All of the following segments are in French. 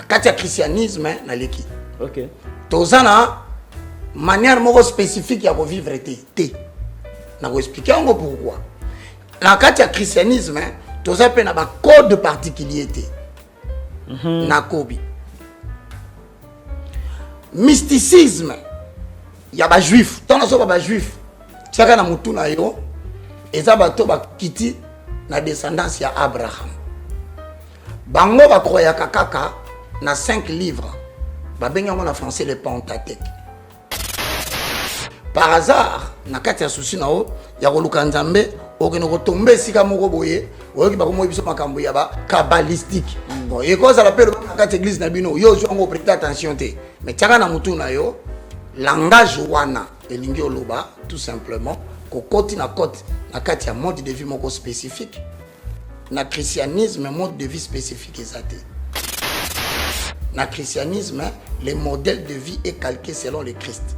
kati ya christianisme na leki. OK. Tozana manière moko spécifique ya vivre te. Na ko expliquer ngo pourquoi. Na kati ya christianisme, toza pe na ba code particulier te. Na kobi. Mysticisme ya ba juif, tona so ba juif. Tiaka na mutu na yo, eza bato ba kiti na descendance ya Abraham. Bango ba croya kaka na 5 livres. Ba benga en français le Pentateuque. Par hasard, na kati ya souci na o, ya koluka nzambe, okene ko tomber sika moko boye, oyoki ba ko moyibiso makambo ya ba kabbalistique. Bon, et cause à l'appel na kati église na bino, yo zo ngo prêter attention te. Mais tiaka na mutu na yo, langage wana elingi oloba tout simplement ko koti na kote na kati ya mode de vie moko spécifique. Na christianisme mode de vie spécifique ezate. Na christianisme, le modèle de vie est calqué selon le Christ.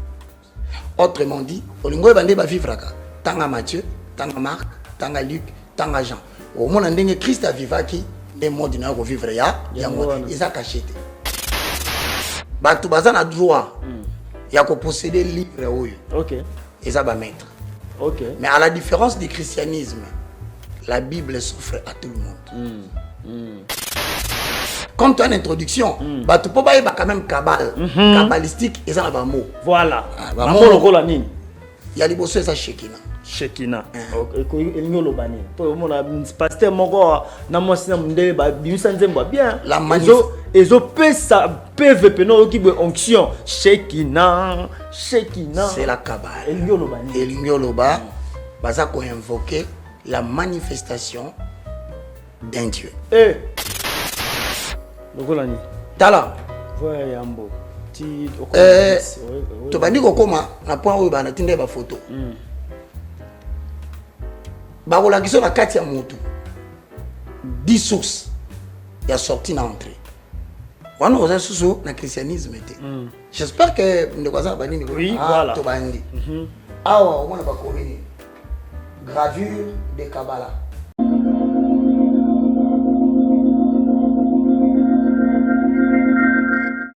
Autrement dit, olingo bande ba vivre ka tanga Matthieu, tanga Marc, tanga Luc, tanga Jean. Au monde ndenge Christ a vivaki les modes na ko vivre ya mode isa cachete. Batu bazana droit ya ko posséder livre oyo. OK. Isa ba maître. OK. Mais à la différence du christianisme, la Bible s'offre à tout le monde. Comme tu as une introduction, tu peux pas quand même kabbalistique et ça va mot. Voilà. Il y a des bosses ça Shekina. Shekina. Il y a bani. Pour mon pasteur moko na mo sina mundele ba bimisa nzembo bien. La manifestation. Ezo pesa PV peno ki be onction Shekina. Shekina. C'est la kabbale. Il y a bani. Il y a ba baza ko invoquer la manifestation d'un Dieu. Tala. Ouais, Yambo. To bandi ko koma na point oyo bana tinde ba photo. Ba ko la kiso na kati ya moto. 10 sources ya sorti na entrée. Wana oza susu na christianisme te. J'espère que ndeko za bani ni voilà. To bandi. Awa on ba ko ni gravure de Kabbalah.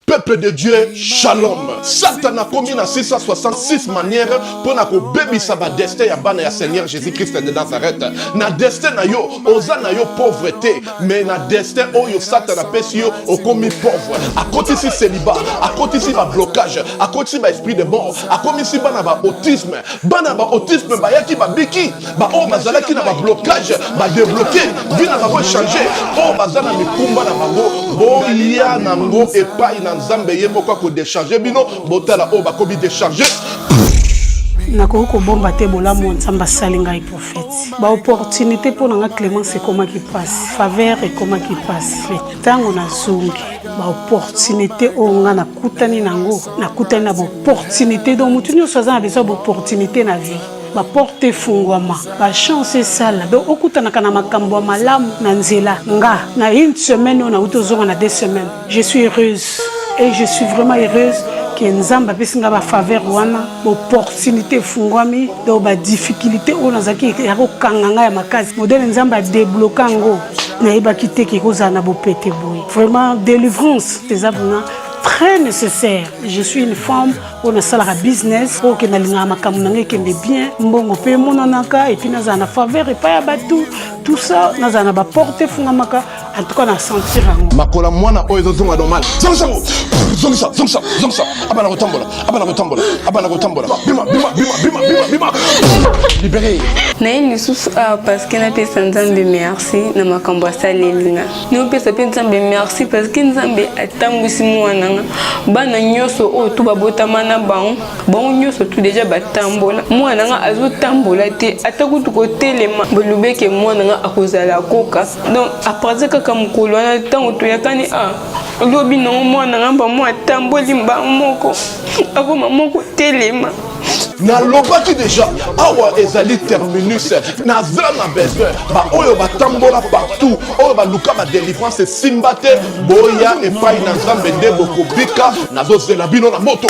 Peuple de Dieu, shalom. Satan a commis na 666 manières pour na ko bebisa ba destin ya bana ya Seigneur Jésus-Christ de Nazareth. Na destin na yo, oza na yo pauvreté, mais na destin oyo Satan a pesi yo o commis pauvre. A côté si célibat, a côté si ba blocage, a côté si ba esprit de mort, a commis si bana ba autisme ba yaki ba biki, ba o bazala ki na ba blocage, ba débloquer, vina ba ko changer, o bazala mi kumba na bango, bo ya na ngo epai na Nzambe yemo kwa ko décharger bino botala o ba ko bi décharger. Nako ko bomba te bolamu Nzamba salinga et prophète. Ba opportunité pour nga Clémence comment qui passe, faveur et comment qui passe. Tango na zungi. Ba opportunité o nga na kutani nango, na kutani na opportunité donc mutu nyoso za besoin d'opportunité na vie. Ba porte fungwama, ba chance sala. Donc okutana kana makambo malamu na nzela nga na une semaine on a utozonga na 2 semaines. Je suis heureuse et je suis vraiment heureuse que Nzamba pesinga ba faveur wana, opportunité fungwami, donc ba difficulté on azaki ya ko kanganga ya makasi. Modèle Nzamba débloquer ngo na iba kité ki koza na bo pété boy. Vraiment délivrance des avena très nécessaire. Je suis une femme, on a salarié business, pour que nous makamuna qui est bien, mbongo pe monanaka et puis nous avons faveur et pas batou, tout ça nous avons ba porter fungamaka en tout cas on a sentir makola mwana oyo zonga normal. Zongsa. Abana kotambola. Bima. Libéré. Na une sous parce que na pesa Nzambe merci na makambo asalelinga. Nous pesa pe Nzambe merci parce que Nzambe atambwisi mwana bana nyoso o tu babotama na bango nyoso tu déjà batambola mwana nga azotambola te atakutu ko telema bolubeke mwana nga akozala koka donc après kaka mukolo na tango to yakani lobi no mwana nga ba mwa tamboli mba moko akoma moko telema na lobaki déjà awa ezali terminus na zana besoin ba oyo batambola partout oyo ba luka ba délivrance simbate boya et pas na Nzambe nde bokobika nazo zela bino na moto.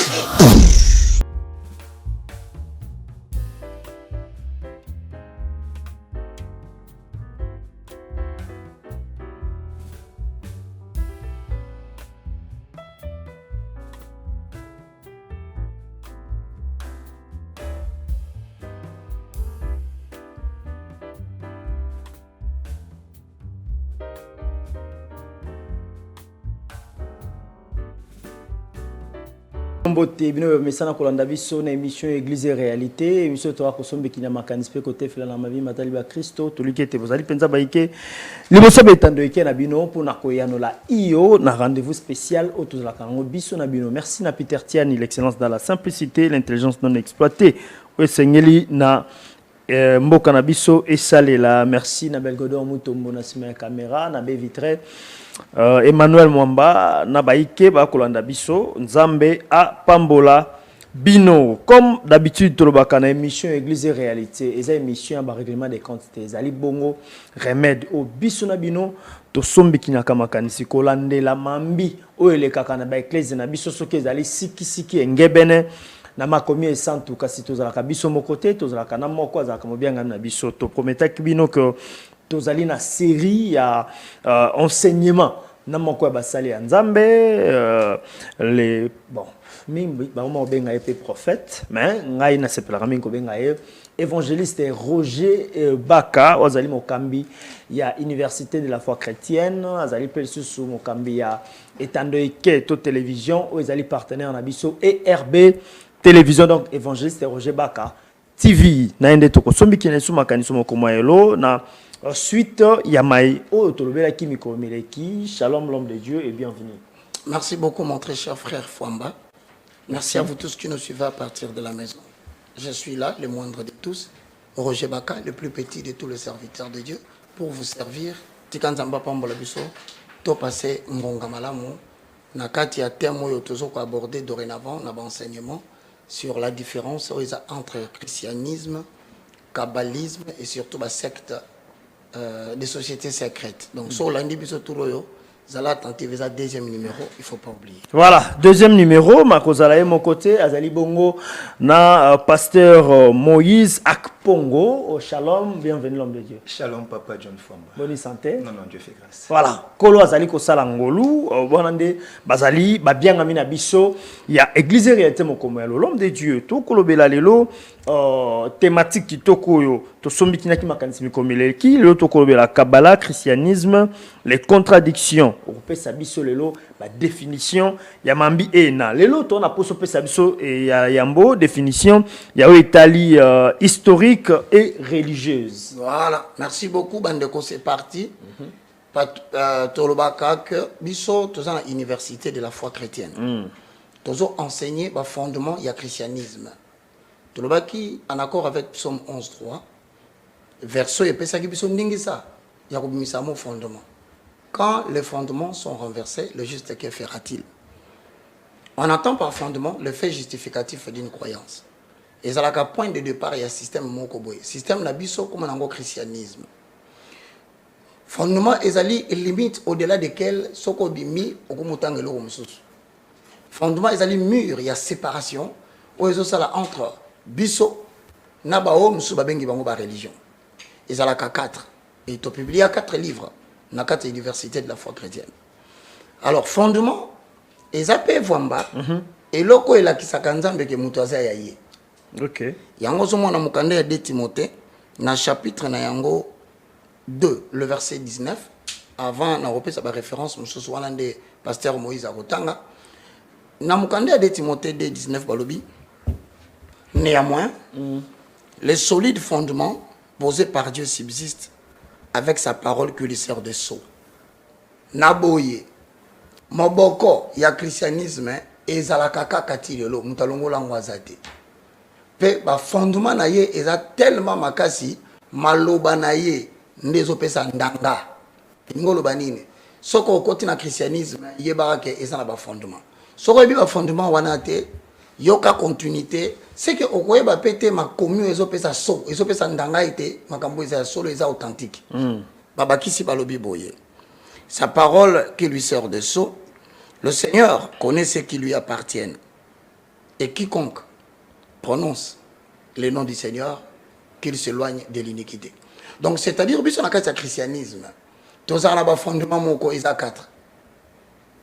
Mbote bino mesana kolanda biso na émission Église et Réalité émission to akosombe kina makanispe côté fela na mavi matali ba Kristo tolikete bozali penza baike liboso betando eke na bino pona koyanola iyo na rendez-vous spécial autour de la kango biso na bino. Merci na Peter Tiani, l'excellence dans la simplicité, l'intelligence non exploitée. Sengeli na mboka na biso esalela. Merci na Belgodo Mutombo na sima ya caméra na be vitre Emmanuel Mwamba na baike ba kolanda biso nzambe a pambola bino. Comme d'habitude tolobaka na émission Église et Réalité eza émission ya règlement des comptes ezali bongo remède au biso na bino to sombi kinaka makanisi kolandela mambi oyo elekaka na ba église na biso soki ezali siki engebene na makomi esantu kasi tozalaka biso mokote tozalaka na moko azalaka mobianga na biso to prometaki bino que tozali na série ya enseignement na moko ya basali ya nzambe les bon mingi ba benga épée prophète mais ngai na sepelaka mingi ko benga évangéliste Roger Baka ozali mokambi ya université de la foi chrétienne azali pelsusu mokambi ya etando eke to télévision ozali partenaire na biso ERB télévision. Donc évangéliste Roger Baka TV na ende to kosombi kinesu makaniso mokomoyelo na suite ya mai o tolobela ki mikomeleki. Shalom l'homme de Dieu et bienvenue. Merci beaucoup mon très cher frère Fwamba. Merci à vous tous qui nous suivez à partir de la maison. Je suis là, le moindre de tous, Roger Baka, le plus petit de tous les serviteurs de Dieu, pour vous servir. Tikanzamba Pambola Biso, to passé Ngonga Malamu, Nakati a terme yo tozo ko aborder dorénavant na enseignement sur la différence entre christianisme, kabbalisme et surtout la secte des sociétés secrètes. Donc sur lundi biso turoyo Zala tenté deuxième numéro, il faut pas oublier. Voilà, deuxième numéro, Makozala est mon côté, Azali Bongo, na pasteur Moïse Akpongo, au Shalom, bienvenue l'homme de Dieu. Shalom papa John Fwamba. Bonne santé. Non, Dieu fait grâce. Voilà, Kolo Azali Kosalangolu, bonande, Bazali, Babian Amina Bisso, il y a Église et Réalité Mokomelo, l'homme de Dieu, tout Kolo Belalelo, thématique qui tokoyo, to sombi kinaki makanisme komeleki, le tokolo bela Kabbalah, christianisme, les contradictions. On peut sabiso lelo, la définition, yamambi ena. Lelo to na poso pe sabiso et yambo définition, yawe Italie historique et religieuse. Voilà, merci beaucoup Bandeko, c'est parti. Tolobaka que biso toza na université de la foi chrétienne. Tozo enseigner ba fondement ya christianisme. Tolobaki en accord avec Psaume 11:3 verso epesaki biso ndingi ça ya kobimisa mo fondement. Quand les fondements sont renversés, le juste que fera-t-il? On entend par fondement le fait justificatif d'une croyance. Et ça la point de départ il y a système moko boy. Système na biso comme nango christianisme. Fondement ezali limite au-delà desquels soko bimi okomutangelo mususu. Fondement ezali mur, il y a séparation ozo sala entre biso na bao musu babengi bango ba religion. Ezalaka 4 et to publié 4 livres na 4 universités de la foi chrétienne. Alors fondement ezape vwamba et loko elakisaka nzambe ke mutu aza ya ye. OK. Yango somo na mukande ya 2 Timothée na chapitre na yango 2 le verset 19 avant na repesa ba référence mususu wana nde pasteur Moïse akotanga na mukande ya 2 Timothée 2:19 balobi. Néanmoins, les solides fondements posés par Dieu subsistent avec sa parole qui lui sert de sceau. Naboye, moboko ya christianisme ezalaka kaka tilelo mutalongola ngwazate. Pe ba fondement na ye eza tellement makasi maloba na ye ndezo pesa ndanga. Ngolo banine. Soko okoti na christianisme yebaka ke eza na ba fondement. Soko bi ba fondement wana te yoka continuité c'est que okoyeba pété ma commune ezopesa so ezopesa ndanga ite makambo eza solo eza authentique. Baba kisi balobi boye. Sa parole qui lui sert de sceau, le Seigneur connaît ce qui lui appartiennent. Et quiconque prononce le nom du Seigneur, qu'il s'éloigne de l'iniquité. Donc c'est-à-dire biso na kati ya christianisme. Tozana ba fondement moko eza 4.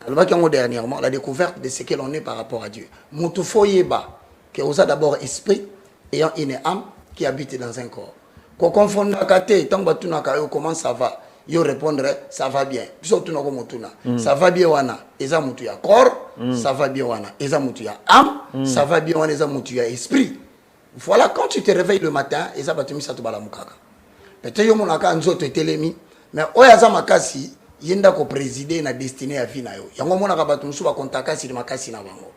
Alors dernièrement la découverte de ce que l'on est par rapport à Dieu. Mutufoyeba que osa d'abord esprit ayant une âme qui habite dans un corps. Ko confondaka te tant batuna ka comment ça va. yo répondre ça va bien biso tuna ko motuna ça va bien wana eza mutu ya corps ça va bien wana eza mutu ya âme ça va bien wana eza mutu ya esprit. Voilà, quand tu te réveilles le matin eza batumi sa to bala mukaka peut-être yo monaka nzoto etelemi mais oyaza makasi yenda ko présider na destinée ya vie na yo yango monaka batu musu ba kontaka sili makasi na bango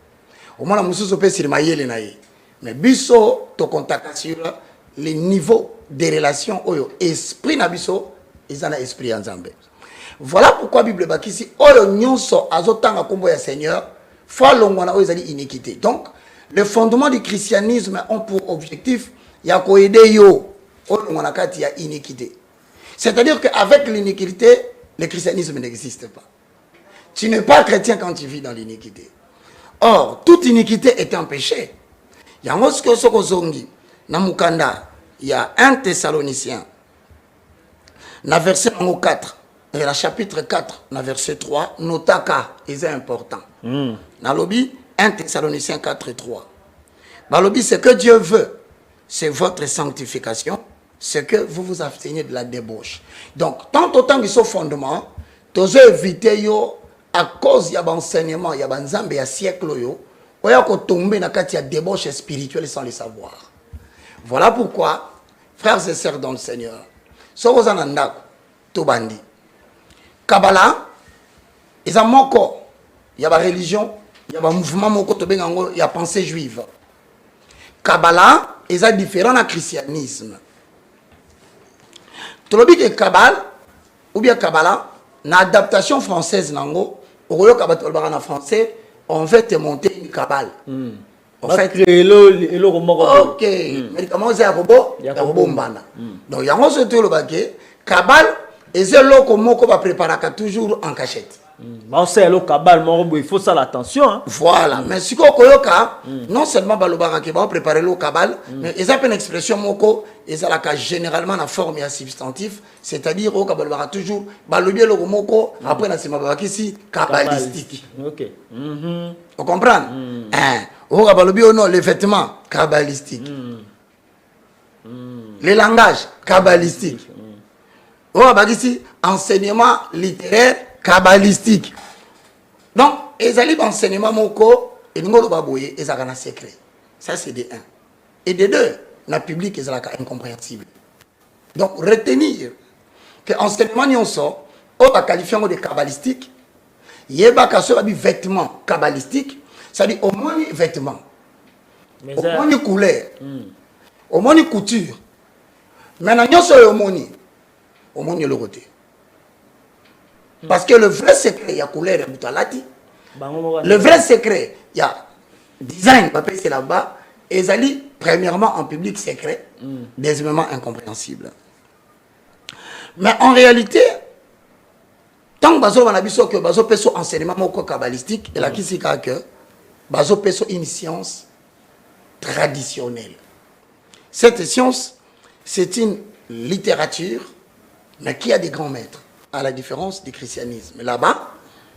omona mususu pe sili mayele na ye mais biso to kontaka sur les niveaux des relations oyo esprit na biso ezana esprit nzambe. Voilà pourquoi Bible bakisi oyo nyonso azotanga kombo ya Seigneur fois longwana oyo ezali iniquité. Donc le fondement du christianisme ont pour objectif ya ko aider yo oyo longwana kati ya iniquité. C'est-à-dire qu'avec l'iniquité, le christianisme n'existe pas. Tu n'es pas chrétien quand tu vis dans l'iniquité. Or, toute iniquité est un péché. Yango ce soko zongi na mukanda, il y a 1 Thessaloniciens, na verset 4, et la chapitre 4, na verset 3, notaka, c'est important. Na lobi, 1 Thessaloniciens 4 et 3. Balobi, ce que Dieu veut, c'est votre sanctification, c'est que vous vous abstenez de la débauche. Donc, tant autant qu'ils sont fondements, tous éviter yo à cause ya enseignement, ya banzambe ya siècle yo, oya ko tomber na kati ya débauche spirituelle sans le savoir. Voilà pourquoi, frères et sœurs dans le Seigneur, soko zanandako to bandi. Kabbalah, ils ont moko, il y a la religion, il y a un mouvement moko to bengango, il y a pensée juive. Kabbalah, ils ont différent du christianisme. Tu le dis que Kabbalah, ou bien Kabbalah, une adaptation française, nango, au en français, on veut te monter une Kabbale. En fait, ok, mais comment c'est un robot? Un robot mbana. Donc, il y a un autre baquet, Kabbale, et c'est là que moko va préparer toujours en cachette. Il faut ça l'attention. Voilà, mais si koyoka, non seulement balobara qui va préparer le Kabbale, mais ils ont une expression moko, ils ont généralement la forme et substantif, c'est-à-dire au Kabbalbara toujours balobie le moko après la semaine ici kabbalistique. OK. Vous comprenez? Au Kabbalobie non les vêtements kabbalistiques. Les langages kabbalistiques. Au Kabbalisi enseignement littéraire kabbalistique. Donc, les alibes enseignement moko et nous baboye et ça un secret. Ça c'est des 1. Et des 2, la public est incompréhensible. Donc retenir que enseignement n'y sort, on va qualifier de kabbalistique. Yeba kaso va vêtements kabbalistiques, ça dit au moins vêtements. Au moins couleur. Au moins couture. Maintenant n'y sort au moins le côté. Parce que le vrai secret, il y a couleur et boutalati. Le vrai secret, il y a design, c'est là-bas. Et ça dit, premièrement, en public secret, deuxièmement, incompréhensible. Mais en réalité, tant que Bazo a dit que Bazo peut son enseignement kabbalistique, il a dit que Bazo peut une science traditionnelle. Cette science, c'est une littérature, mais qui a des grands maîtres. À la différence du christianisme. Là-bas,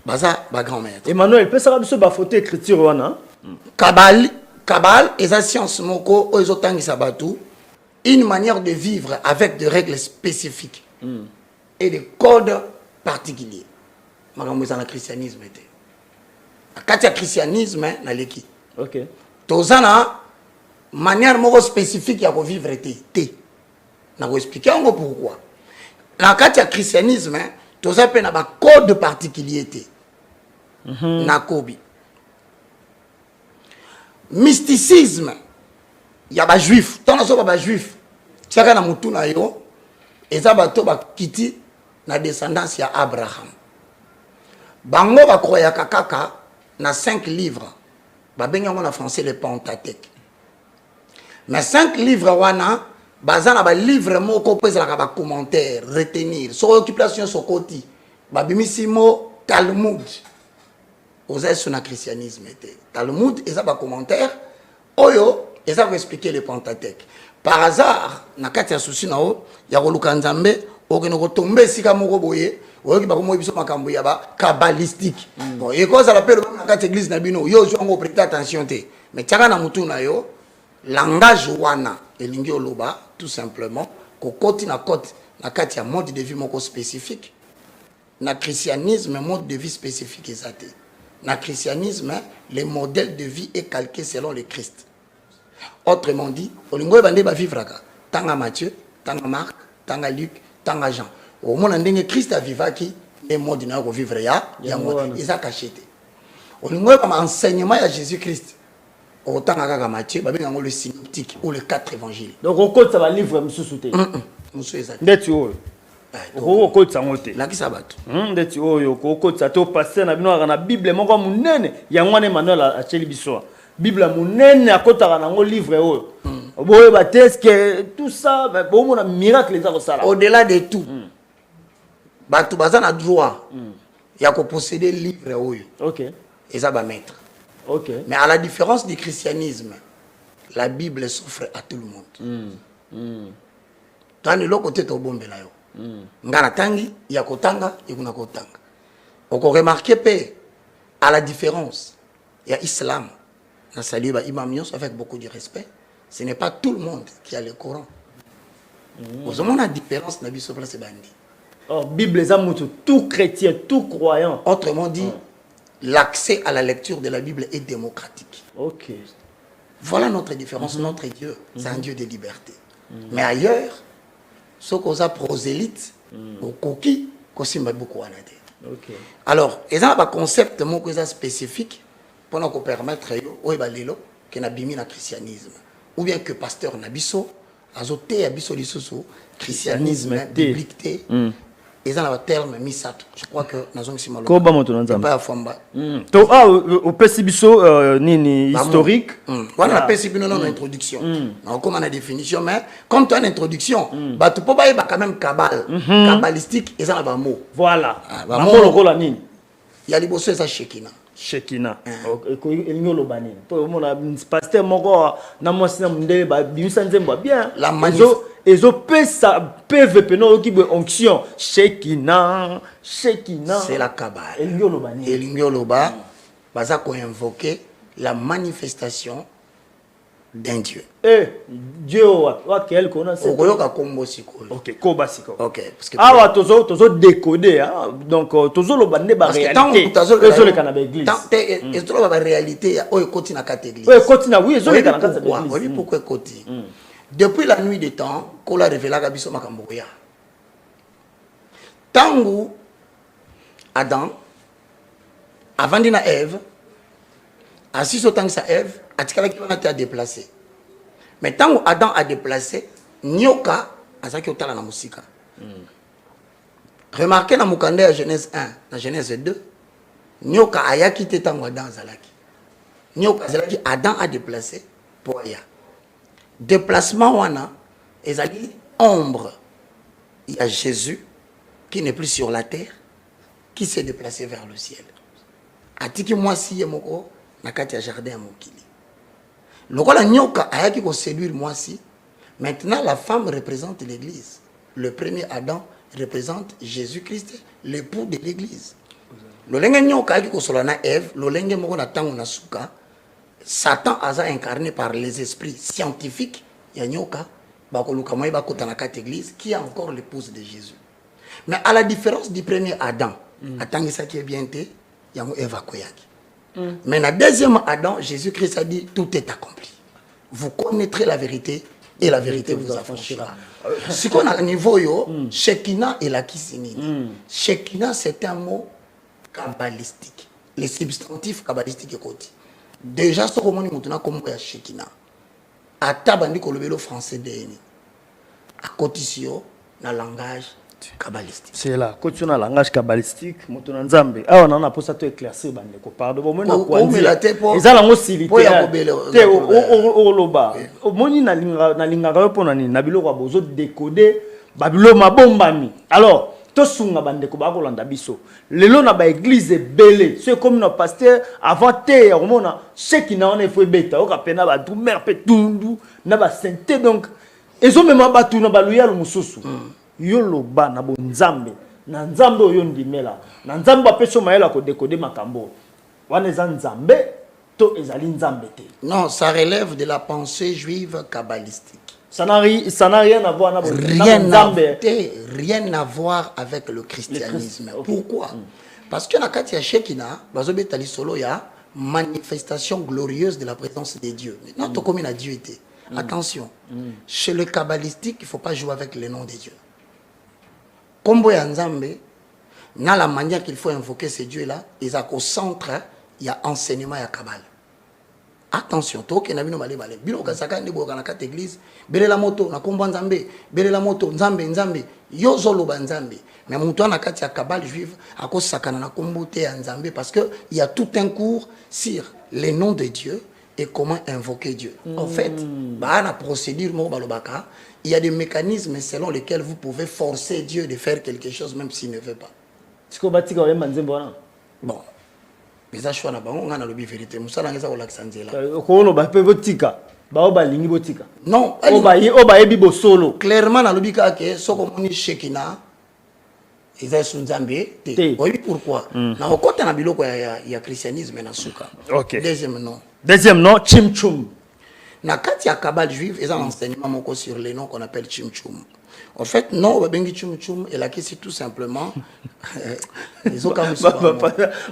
baza ba grand maître. Emmanuel, peut savoir ce photo écriture wana. Kabbale et la science moko ozotangi sabatu, une manière de vivre avec des règles spécifiques et des codes particuliers. Makambo za na christianisme était. Akati ya christianisme na leki. OK. Tozana manière moko spécifique ya ko vivre té. Na ko expliquer ngo pourquoi. Dans le cas du christianisme, tu as un code particulier. Nakobi. Mysticisme, il y a des juifs. Tant que tu es juif, tu as un mouton et tu as quitté la descendance d'Abraham. Bango va croire kaka na 5 livres. Ba benga en français le Pentateuque. Mais 5 livres wana bazana ba livre moko pesa la ba commentaire retenir sur occupation sur côté ba bimisimo Talmud osa sur na christianisme était Talmud et ça ba commentaire oyo et ça va expliquer le Pentateuque par hasard na kati ya souci nao ya koluka nzambe okeno ko tomber sika moko boye oyoki ba komo biso makambo ya ba kabbalistique bon et cause la pelo na kati église na bino yo zo ngo prêter attention te mais tiaka na mutu na yo langage wana elingi oloba tout simplement ko koti na na kati ya mode de vie moko spécifique. Na christianisme, mode de vie spécifique exacté. Na christianisme, le modèle de vie est calqué selon le Christ. Autrement dit, olingo bande ba vivre ka tanga Matthieu, tanga Marc, tanga Luc, tanga Jean. Au monde ndenge Christ a vivaki et mode na ko vivre ya ils a caché. Olingo ba enseignement ya Jésus-Christ. Autant à Matthieu, le synoptique ou les 4 évangiles. Donc, on compte ça va livre, monsieur Souté. Monsieur Exact. On compte ça, on là qui s'abat. On compte ça, tu passes dans la Bible, mon gars, mon nene, il y a un manuel à Chelibisoa. Bible, mon nene, à côté de un livre. Bon, est-ce que tout ça, bon, on a miracle, au-delà de tout, tout bazan a droit, il y a qu'on posséder livre. Ok. Et ça va mettre. Okay. Mais à la différence du christianisme, la Bible s'offre à tout le monde. Tant de l'autre côté, tu as bon belayo. Ngana tangi, il y a kotanga, il y a kotanga. On peut remarquer à la différence, il y a l'islam. On salue Imam Yons avec beaucoup de respect. Ce n'est pas tout le monde qui a le Coran. Vous avez la différence dans la Bible, c'est bandi. Oh, Bible, tout chrétien, tout croyant. Autrement dit, l'accès à la lecture de la Bible est démocratique. Ok. Voilà notre différence. Notre Dieu, c'est un Dieu de liberté. Mais ailleurs, ce qu'on a prosélyte, au coquille, qu'on beaucoup à okay. Alors, il y a un concept spécifique pour nous permettre que nous abîmons le christianisme. Ou bien que pasteur Nabiso a zoté Abiso Lissoso, christianisme, biblique. Et ça, le terme misato. Je crois que nous avons simulé. Comment on pas à Famba. Au Pessibiso nini historique. Voilà la Pessibiso non introduction. On comme la définition, mais comme tu as une introduction, bah tu peux pas y quand même kabbalistique et ça va mot. Voilà. Mot le rôle nini. Il y a les bosses ça Shekina. Shekina. Il n'y a pas de tout le monde a pasteur mongo na moi c'est ndé ba biusanzembo bien. La Ezo PVP no qui onction Shekina. C'est la Kabbale. Elinyoloba baza ko invoquer la manifestation d'un Dieu. Dieu wa quel qu'on sait. Okoyoka kombo sikolo. OK, koba sikolo. OK, parce que ah tozo décoder donc tozo lo bande ba réalité. Tozo le kana église. Ezo lo ba réalité oyo koti na kata église. Oui, koti na oui, ezo le kana kata église. Oui, pourquoi koti? Depuis la nuit des temps, qu'on a révélé à Biso Makamboya. Tangu Adam, avant d'ina Ève, assis au temps que sa Ève, a été déplacé. Mais tant que Adam a déplacé, Nyoka a sa qui la musique. Remarquez dans Mukande à Genèse 1, dans Genèse 2, Nyoka a quitté Tangu Adam Zalaki. Nyoka Zalaki, Adam a déplacé pour Aya. Déplacement wana ezali ombre, il y a Jésus qui n'est plus sur la terre, qui s'est déplacé vers le ciel. Atiki moi si yemoko nakati ya jardin mokili. Lokola nyoka ayaki ko séduire moi si. Maintenant la femme représente l'église. Le premier Adam représente Jésus-Christ, l'époux de l'église. Lolenge nyoka ayaki ko solana Ève, lolenge moko na tango na suka. Satan a incarné par les esprits scientifiques, Yanyoka, église, qui est encore l'épouse de Jésus. Mais à la différence du premier Adam, attendez ça qui est bien été, Yango Eva Koyaki. Mais dans le deuxième Adam, Jésus-Christ a dit tout est accompli. Vous connaîtrez la vérité et la vérité vous affranchira. Ce qu'on a au niveau, Shekina et la Kisini. Shekina, c'est un mot kabbalistique. Les substantifs kabbalistiques et côté. Déjà, ce roman est comme Shekina. À tabandi kolobelo français déni. À cotisio na langage kabbalistique. C'est là, cotisio na langage kabbalistique, mutuna nzambe. Ah on en a pour ça to éclaircir bande ko pardon. Bon moi na quoi dire. Ezala ngo silité. Te o loba. Moni na linga po na ni na biloko bozo décoder babilo mabombami. Alors to sunga bande ko bakolanda biso. Lelo na ba église belé, c'est comme nos pasteur avant te romona Shekina on est fait beta o kapena ba tout mère pe tundu na ba sainté donc ezo mema ba tuna ba loya lo mususu. Yo loba na bo nzambe na nzambe oyo ndimela na nzambe apeso mayela ko décoder makambo. Wana za nzambe to ezali nzambe te. Non, ça relève de la pensée juive kabbalistique. Ça n'a rien à voir avec rien à voir avec le christianisme. Okay. Pourquoi? Parce que dans la Shekina, il y a manifestation glorieuse de la présence de Dieu. Maintenant, comme il a Dieu été. Attention, chez le kabbalistique, il ne faut pas jouer avec les noms de Dieu. Comme Nzambe, dans la manière qu'il faut invoquer ces dieux-là, ils sont au centre, il y a enseignement et Kabbal. Attention, toi qui n'as pas de mal, bilo kasaka ndebo kana kat église, bele la moto na kombo Nzambe, bele la moto Nzambe, yo zolo ba Nzambe. Mais mon toi na kat ya Kabbal juive, à cause sakana na kombo te Nzambe parce que il y a tout un cours sur les noms de Dieu et comment invoquer Dieu. En fait, bah la procédure mo balobaka, il y a des mécanismes selon lesquels vous pouvez forcer Dieu de faire quelque chose même s'il ne veut pas. Bon. Mais ça, je suis en train de dire la vérité. Je suis en train de dire la vérité. Non. Clairement, dans le cas que ce qu'on dit Shekina, ils sont Nzambe. Oui, pourquoi? Dans le côté il y a christianisme et souka. Deuxième nom, Chim Chum. Dans le cas Kabbal juif, ils ont un enseignement sur les noms qu'on appelle Chim Chum. En fait, non, Babengi Chum Chum, et là, c'est tout simplement. Ils ont quand même.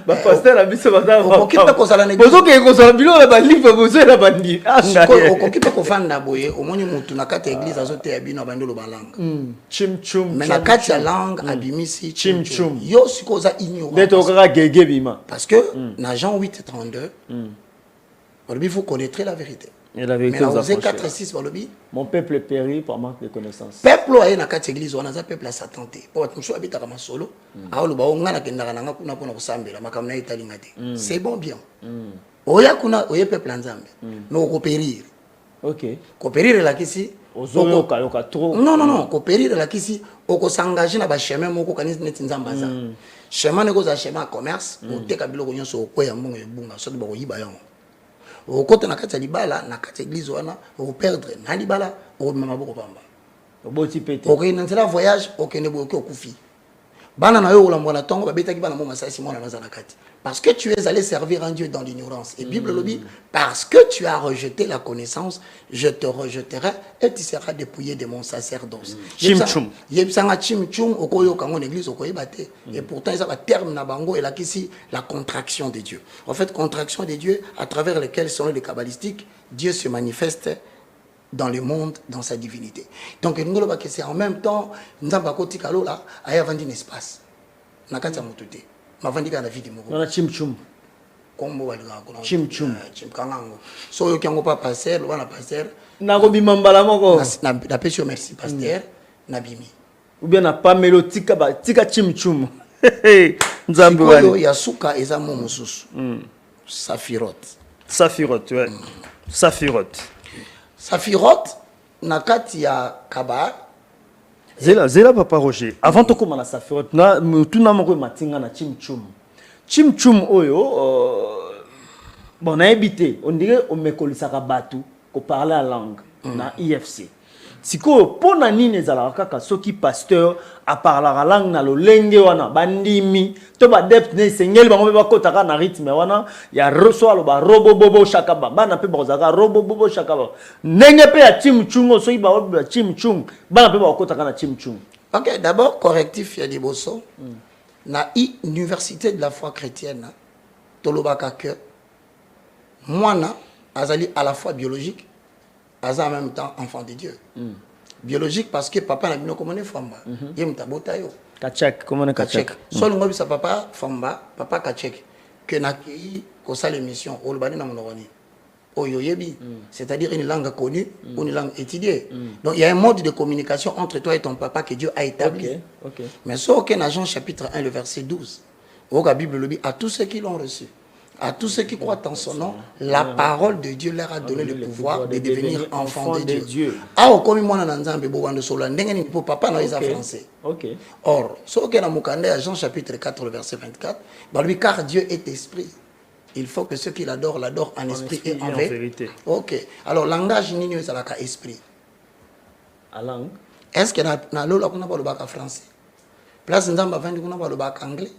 Pasteur, la mise au matin. On occupe pas qu'on s'en a Bozo qui est qu'on s'en a bilou, la bandi, bozo la bandi. On occupe pas qu'on fan d'aboyer. Au moins, nous na carte église, à zoté abino abando le balang. Chim Chum. Mais la carte langue, abimisi Chim Chum. Yo, si qu'on a ignoré. D'être au gars gégé bima. Parce que, dans Jean 8:32, il faut connaître la vérité. Et la vérité, mais dans 4:6, mon peuple périt par manque de connaissances. Peuple a une carte église, on a un peuple à s'attenter. Pour être monsieur habite à ma solo, c'est bon bien. Oya kuna oye peuple nzambe. No coopérir. OK. Coopérir la kisi. Non, coopérir la kisi oko s'engager na ba chemin moko kanisi neti nzamba za. Chemin ne goza chemin commerce, o te kabilo ko nyonso ko ya mbongo ebunga, so ba ko yiba yango. Au côté na kati libala na kati église wana au perdre na libala au mama boko pamba au boti pété au na voyage au kene boki okufi bana na yo olambo na tongo ba betaki bana mo masasi mona na kati parce que tu es allé servir un Dieu dans l'ignorance et Bible le dit parce que tu as rejeté la connaissance je te rejetterai et tu seras dépouillé de mon sacerdoce. Chimchum yebsanga chimchum okoyo kango église okoyebate et pourtant ça va terme na bango et là qu'ici la contraction de Dieu. En fait contraction de Dieu à travers lesquels selon les kabbalistiques Dieu se manifeste dans le monde, dans sa divinité. Donc, c'est en même temps, nous avons un kalo là, il y a un espace. Nous avons un peu de la vie de Moko. On a Chimchum. Chimchum. So, il n'y a pas passer, on a passer. Nagobi Mambala Moko. Na pécho merci, pasteur, Nabimi. Ou bien na pas mélotika, tika Chimchum. Nzambo. Il y a Souka et Zamo Moussous. Saphirot. Saphirot, ouais. Saphirot. Saphirot, nakati ya Kabbal. Zela papa Roger. Avant de commencer à Saphirot, na tout na moko matinga na Chimchum. Chimchum oyo bon na habité, on dirait on me kolisaka batu ko parler la langue na IFC. Siko pona nini ezala kaka soki pasteur a parler la langue na lolenge wana bandimi to ba depth ne sengeli bango ba kotaka na rythme wana ya roso lo ba robo bobo shakaba bana pe bazaka robo bobo shakaba ndenge pe ya chimchungo soki ba chimchung bana pe ba kotaka na chimchung. OK, d'abord correctif ya liboso na université de la foi chrétienne tolobaka que mwana azali à la fois biologique en même temps enfant de Dieu. Biologique parce que papa n'a bien comment famba. Yem tabota yo. Kachek, comment on kachek. Solo ngobi sa papa famba, papa kachek que na ki ko sa l'émission o lobani na monoroni. Oyo yebi, c'est-à-dire une langue connue ou une langue étudiée. Donc il y a un mode de communication entre toi et ton papa que Dieu a établi. OK. Mais ça aucun Jean chapitre 1 le verset 12. Au la Bible le dit à tous ceux qui l'ont reçu. À tous ceux qui croient en son nom, la parole de Dieu leur a donné le pouvoir de devenir enfants de Dieu. Ah, comme moi, on a entendu beaucoup de choses. N'engagez pas papa dans les français. OK. Or, ce que nous avons Jean chapitre 4, le verset 24, car Dieu est esprit. Il faut que ceux qui l'adorent en esprit et en vérité. OK. Alors, langage nini est à esprit. À langue. Est-ce que na lola kuna ba le bac français? Place nzamba vandi kuna ba le bac anglais.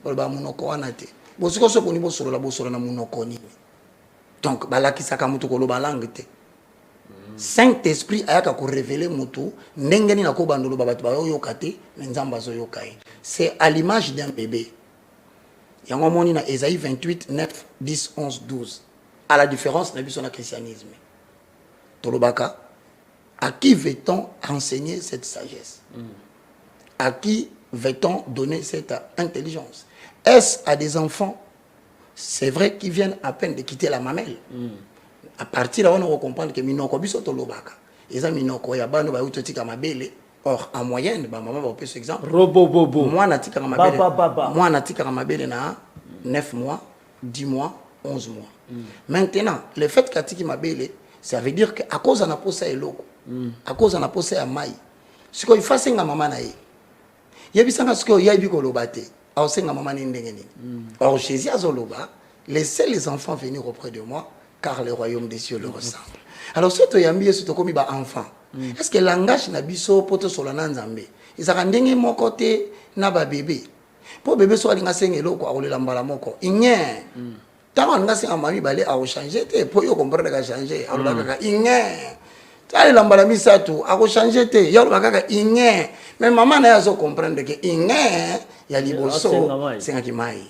Ba le bac monoko wanate. Bosiko so koni bosoro la bosoro na munoko nini. Donc balaki saka mutu ko lo balangue te. Saint-Esprit ayaka ko révéler mutu ndengeni na ko bandolo babatu ba yokate nzamba zo yokai. C'est à l'image d'un bébé. Yango moni na Ésaïe 28 9 10 11 12. À la différence na biso na christianisme. Tolobaka, à qui veut-on enseigner cette sagesse? À qui veut-on donner cette intelligence? Est-ce à des enfants, c'est vrai, qui viennent à peine de quitter la mamelle? À partir de là, on va comprendre que minoko biso tolobaka. Eza minoko ya bano ba utotika mabele. Or en moyenne, ba maman va prendre exemple. Robobobo. Moi natika mabele. Baba. Moi natika mabele na 9 mois, 10 mois, 11 mois. Maintenant, le fait qu'atiki mabele, ça veut dire que à cause na posa eloko. À cause na posa ya mai. Ce qu'il faut c'est nga maman na ye. Yebisanga ce que yabi ko lobate. A senga maman ni ndengeni. Or Jésus azoloba, laissez les enfants venir auprès de moi car le royaume des cieux le ressemble. Alors surtout yambi yesu to komi ba enfant. Est-ce que langage na biso poto solana nzambe? Izaka ndenge moko te na ba bébé. Po bébé so alinga sengelo ko akolela mbala moko. Inye. Tant nga senga mami balé a changer te po yo comprendre ka changer. Alors kaka inye. Tali lambala misatu a changer te. Yo kaka inye. Mais maman na yazo comprendre que inye ya liboso senga ki mai.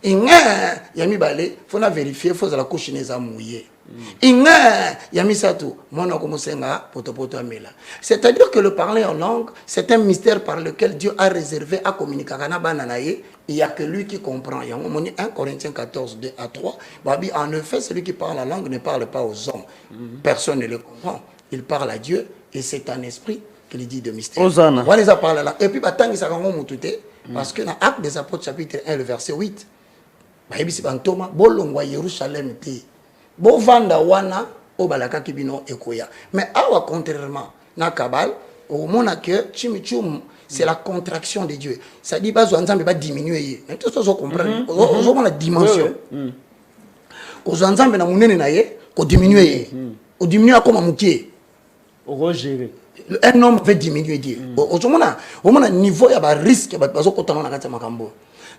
Inye ya mibale faut na vérifier faut la couche neza mouillé. Inge yamisatu mona komusenga poto amela. C'est-à-dire que le parler en langue, c'est un mystère par lequel Dieu a réservé à communiquer kana bananaye, il y a que lui qui comprend. Il y a 1 Corinthiens 14 2 à 3, babi en effet celui qui parle la langue ne parle pas aux hommes. Personne ne le comprend. Il parle à Dieu et c'est un esprit qui lui dit de mystère. Osana. On les a parlé là et puis batangi sa kango mutute parce que dans Actes des Apôtres chapitre 1 le verset 8. Babi si bantoma bolongwa Yerusalem te. Bovanda wana obalaka kibino ekoya. Mais awa contrairement na kabal au mona que chimichum c'est la contraction de Dieu. Ça dit pas nzambe ba diminuer. Mais tout ça on comprend. On la dimension. Ko nzambe na munene na ye ko diminuer. Ko diminuer comme mukie. Au gérer. Un homme veut diminuer Dieu. Au mona niveau ya ba risque ba bazo kotana na kati makambo.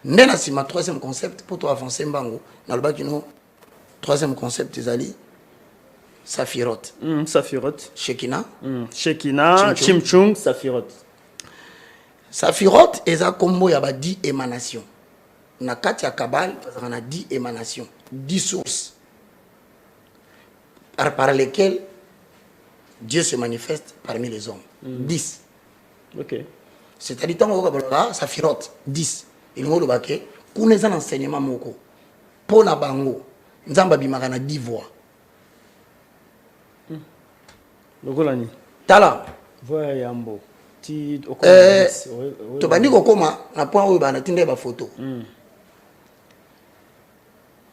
Ndena si ma troisième concept pour toi avancer mbango na le bakino. Troisième concept, Izali, Saphirot. Saphirot. Shekina. Shekina, Chimchung, Saphirot. Saphirot, eza combo yaba 10 émanations. Na kati ya Kabal, on a 10 émanations, 10 sources par lesquelles Dieu se manifeste parmi les hommes. 10. Ok. C'est-à-dire, tant Saphirot, 10. Il y a un enseignement moko. Pona bango. Nzamba bimaka na 10 voix. Lokolani. Tala. Voix yambo. Ti to bandi kokoma na point oyo bana tinde ba photo.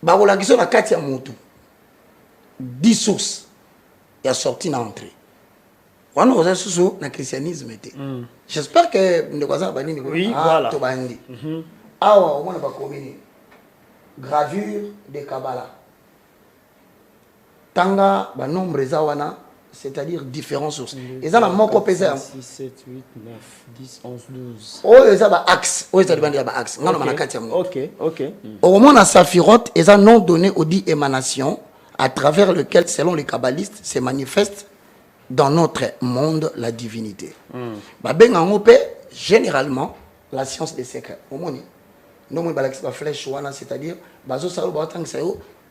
Ba kola kiso na kati ya mutu. 10 sources ya sorti na entrée. Wana oza susu na christianisme te. J'espère que ndeko za bani ni ko. Oui, voilà. To bandi. Awa o mona ba komini. Gravure de Kabbalah. Tanga, ba nombre zawana, c'est-à-dire différentes sources. Et ça, la moko pesa. 6, 7, 8, 9, 10, 11, 12. Oh, et ça, ba axe. Oh, et ça, ba axe. Ok. Au moment de Saphirot, et ça, nom donné aux 10 émanations, à travers lequel, selon les kabbalistes, se manifeste dans notre monde la divinité. Ba benga ngope, généralement, la science des secrets. Au monde, nous avons une flèche, c'est-à-dire,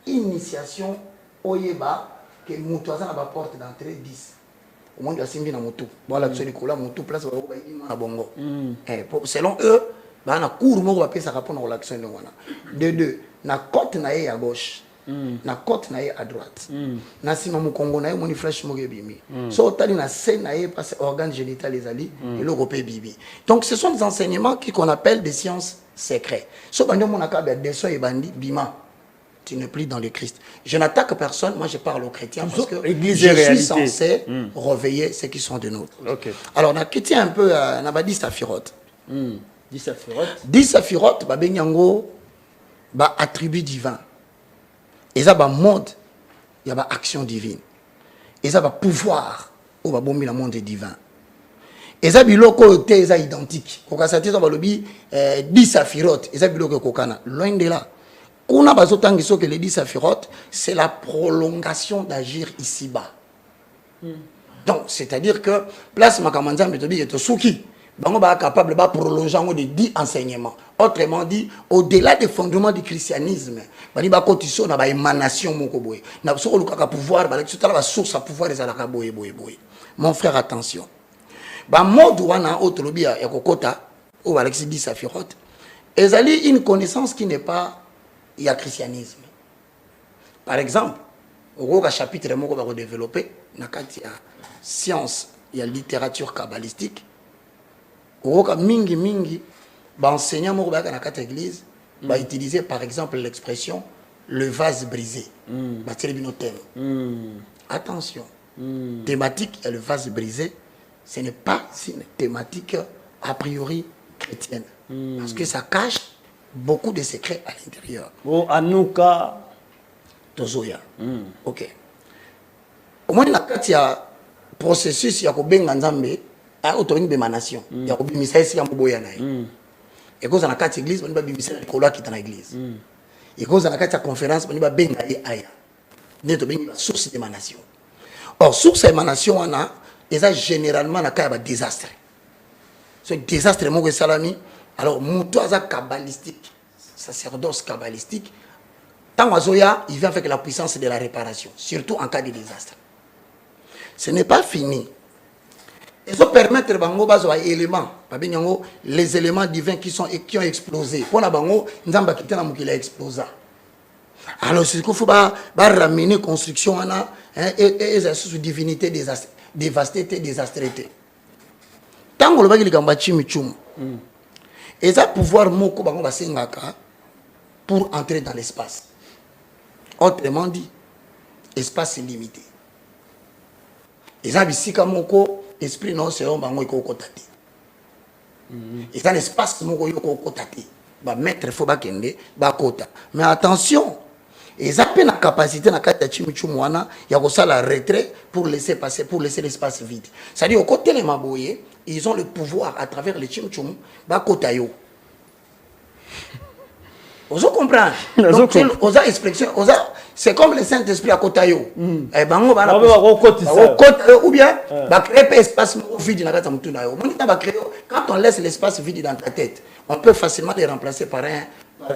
initiation oyeba que mutuaza na ba porte d'entrée 10. Au moins la simbi na mutu. Voilà que celui-là mutu place na bongo. Selon eux, ba na cour moko ba pesa rapport na relation de wana. De deux, na côte na ye à gauche. Na côte na ye à droite. Na sima mu Congo na ye moni flèche moko bimi. So tali na scène na ye parce organe génital les ali et le repé bibi. Donc ce sont des enseignements qu'on appelle des sciences secrets. So bandi mon akabe des so e bandi bima. Tu n'es plus dans le Christ. Je n'attaque personne, moi je parle aux chrétiens parce que je suis censé réveiller ceux qui sont de nôtres. Okay. Alors on a quitté un peu, on a dit Saphirot. 10 Saphirot. 10 Saphirot, bah benyango, bah attribut divin. Et ça bah mode, il y a bah action divine. Et ça bah pouvoir, ou bah bombi la monde divin. Et ça biloko te ça identique. Koka sa te ça bah lobi 10 Saphirot. Et ça biloko kokana. Loin de là. Kuna bazotangiso que les 10 Saphirot, c'est la prolongation d'agir ici-bas. Donc, c'est-à-dire que place Makamanza Metobi est souki. Bango ba capable de prolonger de 10 enseignements. Autrement dit, au-delà des fondements du christianisme, bani ba kotiso na ba émanation moko boye. Na so ko ka pouvoir ba la source à pouvoir des alaka boye. Mon frère, attention. Ba mode wana otolobi ya kokota ou Alexis dit Safirot. Ezali une connaissance qui n'est pas il y a christianisme. Par exemple, au chapitre moko ba développer na kati ya science, il y a littérature kabbalistique. Mingi, enseignant dans la église va utiliser par exemple l'expression le vase brisé. Attention, thématique et le vase brisé, ce n'est pas une thématique a priori chrétienne. Parce que ça cache beaucoup de secrets à l'intérieur. Bon, Anouka. Tozoya. Ok. Au moins, il y a processus, il y a un autonomie de nation. Il y a un message qui est boya na. Et quand on a quatre églises, on va bimisa le coloc qui est dans l'église. Et quand on a quatre conférences, on va benga aya. N'est to benga source de nation. Or source de nation on a et ça généralement na ka ba désastre. Ce désastre mo salami alors muto aza kabbalistique, sacerdoce kabbalistique. Tant azoya, il vient avec la puissance de la réparation, surtout en cas de désastre. Ce n'est pas fini. Ils ont permettre les éléments divins qui ont explosé. Pour la bango, nzamba kitana mukila explosa. Alors c'est qu'il faut ramener construction et sous divinité dévastée, désastrée. Tant que le bagili kamba chimichum. Et ça pouvoir moko bango basengaka pour entrer dans l'espace. Autrement dit, espace limité. Et ça bisika moko esprit non c'est un bango iko kotati. Et ça l'espace moko iko kotati. Ba mettre faut ba kende ba kota. Mais attention, et ça peut la capacité na kata chimichumu wana ya ko sala retrait pour laisser passer, pour laisser l'espace vide. C'est-à-dire au côté les maboye, ils ont le pouvoir à travers les chimichumu ba kota yo. Vous comprenez? Donc, osa expression, c'est comme le Saint-Esprit à Kotayo. Et bango bana ou bien ba créer espace vide dans ta mutuna yo. Quand on laisse l'espace vide dans ta tête, on peut facilement le remplacer par